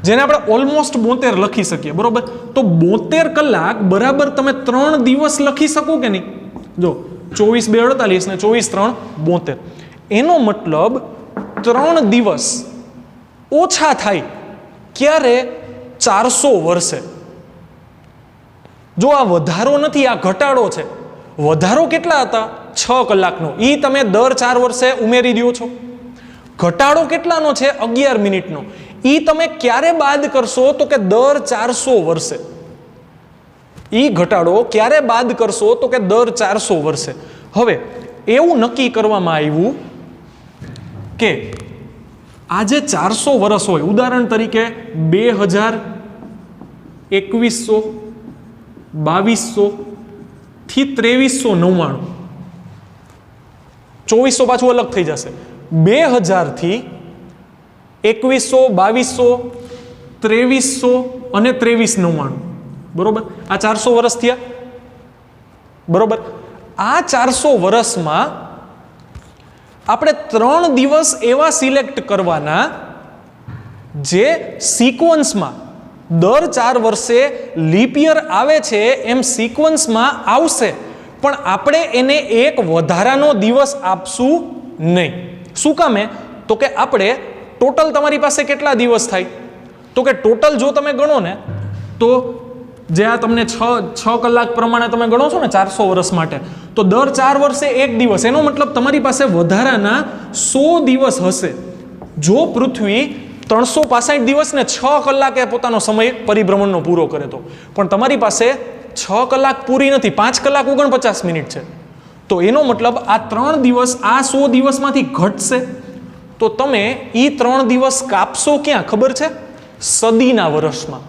જેને આપણે ઓલમોસ્ટ 72 લખી શકીએ, બરોબર? તો 72 કલાક બરાબર તમે 3 દિવસ લખી શકો કે નહીં? જો 24 2 48 ને 24 3 72. એનો મતલબ 3 દિવસ ઓછા થાય ક્યારે? 400 વર્ષે. જો આ વધારો નથી, આ ઘટાડો છે. વધારો કેટલા હતા? 6 કલાકનો, એ તમે દર 4 વર્ષે ઉમેરી દો છો. ઘટાડો કેટલાનો છે? 11 મિનિટનો. એ તમે ક્યારે બાદ કરશો? તો કે દર 400 વર્ષે. એ ઘટાડો ક્યારે બાદ કરશો? તો કે દર 400 વર્ષે. હવે એવું નક્કી કરવામાં આવ્યું કે આજે 400 વર્ષ હોય, ઉદાહરણ તરીકે 2000, 2100, 2200 થી 2399, 2400 પાછું અલગ થઈ જશે. 2000 થી 2100, 2200, 2300 અને 2399, બરોબર? આ 400 વર્ષ થયા, બરોબર? આ 400 વર્ષમાં આપણે 3 દિવસ એવા સિલેક્ટ કરવાના જે સિક્વન્સમાં દર 4 વર્ષે લીપ યર આવે છે એમ સિક્વન્સમાં આવશે, પણ આપણે એને એક વધારાનો દિવસ આપશું નહીં. શું કામે? તો કે આપણે ટોટલ તમારી પાસે કેટલા દિવસ થાય? તો કે ટોટલ જો તમે ગણો ને તો જે આ તમને 6 કલાક પ્રમાણે તમે ગણો છો ને 400 વર્ષ માટે, તો દર 4 વર્ષે એક દિવસ, એનો મતલબ તમારી પાસે વધારાના 100 દિવસ હશે. જો પૃથ્વી 365 દિવસને 6 કલાકે પોતાનો સમય પરિભ્રમણનો પૂરો કરે તો, પણ તમારી પાસે 6 કલાક પૂરી નથી, 5 કલાક 49 મિનિટ છે. તો એનો મતલબ આ 3 દિવસ આ 100 દિવસમાંથી ઘટશે. તો તમે એ 3 દિવસ કાપશો ક્યાં ખબર છે? સદીના વર્ષમાં.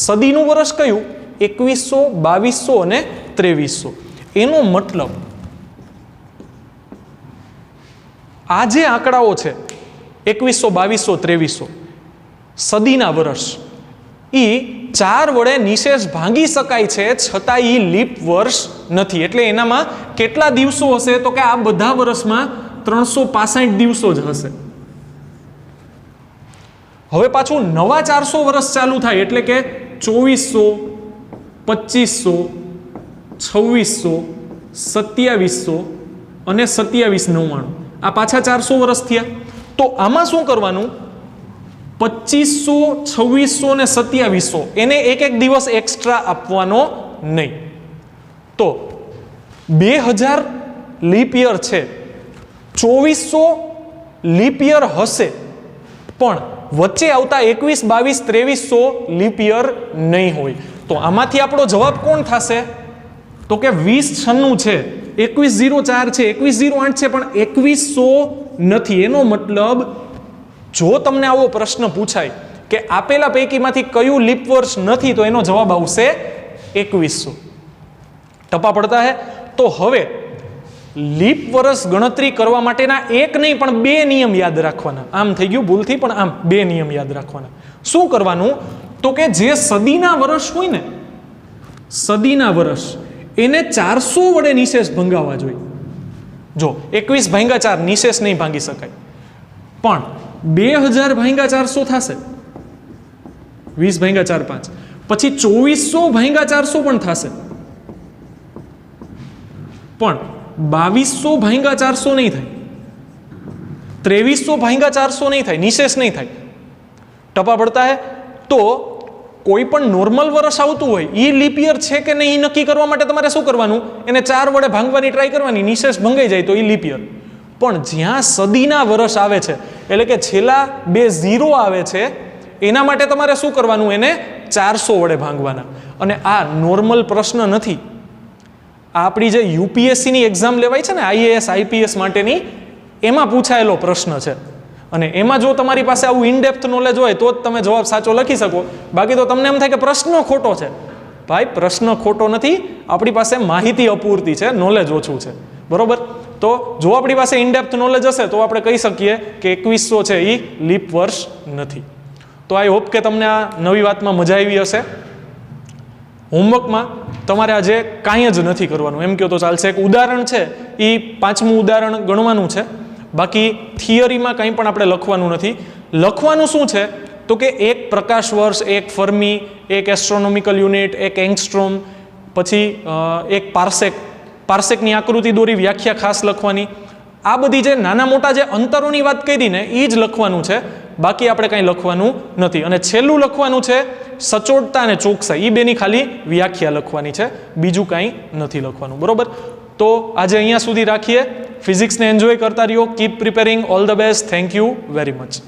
સદીનું વર્ષ કયું? 2100, 2200 અને 2300. એનો મતલબ આ જે આંકડાઓ છે 2100, 2200, 2300 સદીના વર્ષ, એ 4 વડે નિશેષ ભાંગી શકાય છે, છતાં એ લીપ વર્ષ નથી. એટલે એનામાં કેટલા દિવસો હશે? તો કે આ બધા વર્ષમાં 365 દિવસો જ હશે. હવે પાછું નવા 400 વર્ષ ચાલુ થાય, એટલે કે 2400, 2500, 2600, 2700 અને 2799, આ પાછા 400 વર્ષ થયા. તો આમાં શું કરવાનું? 2500, 2600 અને 2700 એને એક એક દિવસ એક્સ્ટ્રા આપવાનો નહીં. તો 2000 લીપ યર છે, 2400 લીપ યર હશે, પણ વચ્ચે આવતા 21, 22, 2300 લીપ યર નહીં હોય. તો આમાંથી આપણો જવાબ કોણ થશે? તો કે 2096 છે, 2104 છે, 2108 છે, પણ 2100 નથી. એનો મતલબ જો તમને આવો પ્રશ્ન પૂછાય કે આપેલા પૈકીમાંથી કયું લીપ વર્ષ નથી, તો એનો જવાબ આવશે 2100. ટપા પડતા હે? તો હવે લીપ વર્ષ ગણતરી કરવા માટેના એક નહીં પણ 2 નિયમ યાદ રાખવાના. આમ થઈ ગયું ભૂલથી, પણ આમ 2 નિયમ યાદ રાખવાના. શું કરવાનું? તો કે જે સદીના વર્ષ હોય ને, સદીના વર્ષ, એને 400 વડે નિશેષ ભંગાવવા જોઈએ. જો 21 ભાંગ્યા 4 નિશેષ નહીં ભાંગી શકાય, પણ 2000 ભાંગ્યા 400 થશે, 20 ભાંગ્યા 4 5, પછી 2400 ભાંગ્યા 400 પણ થશે, પણ 2200 ભાંગ્યા 400 નહીં થાય, 2300 ભાંગ્યા 400 નહીં થાય, નિશેષ નહીં થાય. ટપા પડતા હે? તો કોઈ પણ નોર્મલ વર્ષ આવતું હોય એ લીપ યર છે કે નહીં એ નક્કી કરવા માટે તમારે શું કરવાનું? એને 4 વડે ભાંગવાની ટ્રાય કરવાની, નિશેષ ભંગાઈ જાય તો એ લીપ યર. પણ જ્યાં સદીના વર્ષ આવે છે, એટલે કે છેલ્લા 2 0 આવે છે, એના માટે તમારે શું કરવાનું? એને 400 વડે ભાંગવાના. અને આ નોર્મલ પ્રશ્ન નથી, આપણી જે યુપીએસસીની એક્ઝામ લેવાય છે ને, આઈએએસ આઈપીએસ માટેની, એમાં પૂછાયેલો પ્રશ્ન છે. અને એમાં જો તમારી પાસે આવું ઇનડેપ્થ નોલેજ હોય તો જ તમે જવાબ સાચો લખી શકો. બાકી તો તમને એમ થાય કે પ્રશ્ન ખોટો છે. ભાઈ, પ્રશ્ન ખોટો નથી, આપણી પાસે માહિતી અપૂરતી છે, નોલેજ ઓછું છે. બરોબર? તો જો આપણી પાસે ઇનડેપ્થ નોલેજ હશે તો આપણે કહી શકીએ કે 2100 છે એ લીપ વર્ષ નથી. તો આઈ હોપ કે તમને આ નવી વાતમાં મજા આવી હશે. હોમવર્કમાં તમારે આજે કાંઈ જ નથી કરવાનું, એમ કહો તો ચાલશે. એક ઉદાહરણ છે, એ 5મું ઉદાહરણ ગણવાનું છે. બાકી થિયરીમાં કંઈ પણ આપણે લખવાનું નથી. લખવાનું શું છે? તો કે એક પ્રકાશ વર્ષ, એક ફર્મી, એક એસ્ટ્રોનોમિકલ યુનિટ, એક એંગસ્ટ્રોમ, પછી એક પાર્સેક, પાર્સેકની આકૃતિ દોરી, વ્યાખ્યા ખાસ લખવાની. આ બધી જે નાના મોટા જે અંતરોની વાત કરી ને એ જ લખવાનું છે. બાકી આપણે કંઈ લખવાનું નથી. અને છેલ્લું લખવાનું છે સચોટતા અને ચોકસાઈ, એ બેની ખાલી વ્યાખ્યા લખવાની છે, બીજું કાંઈ નથી લખવાનું. બરોબર? તો આજે અહીંયા સુધી રાખીએ. ફિઝિક્સને એન્જોય કરતા રહ્યો. Keep preparing. All the best. Thank you very much.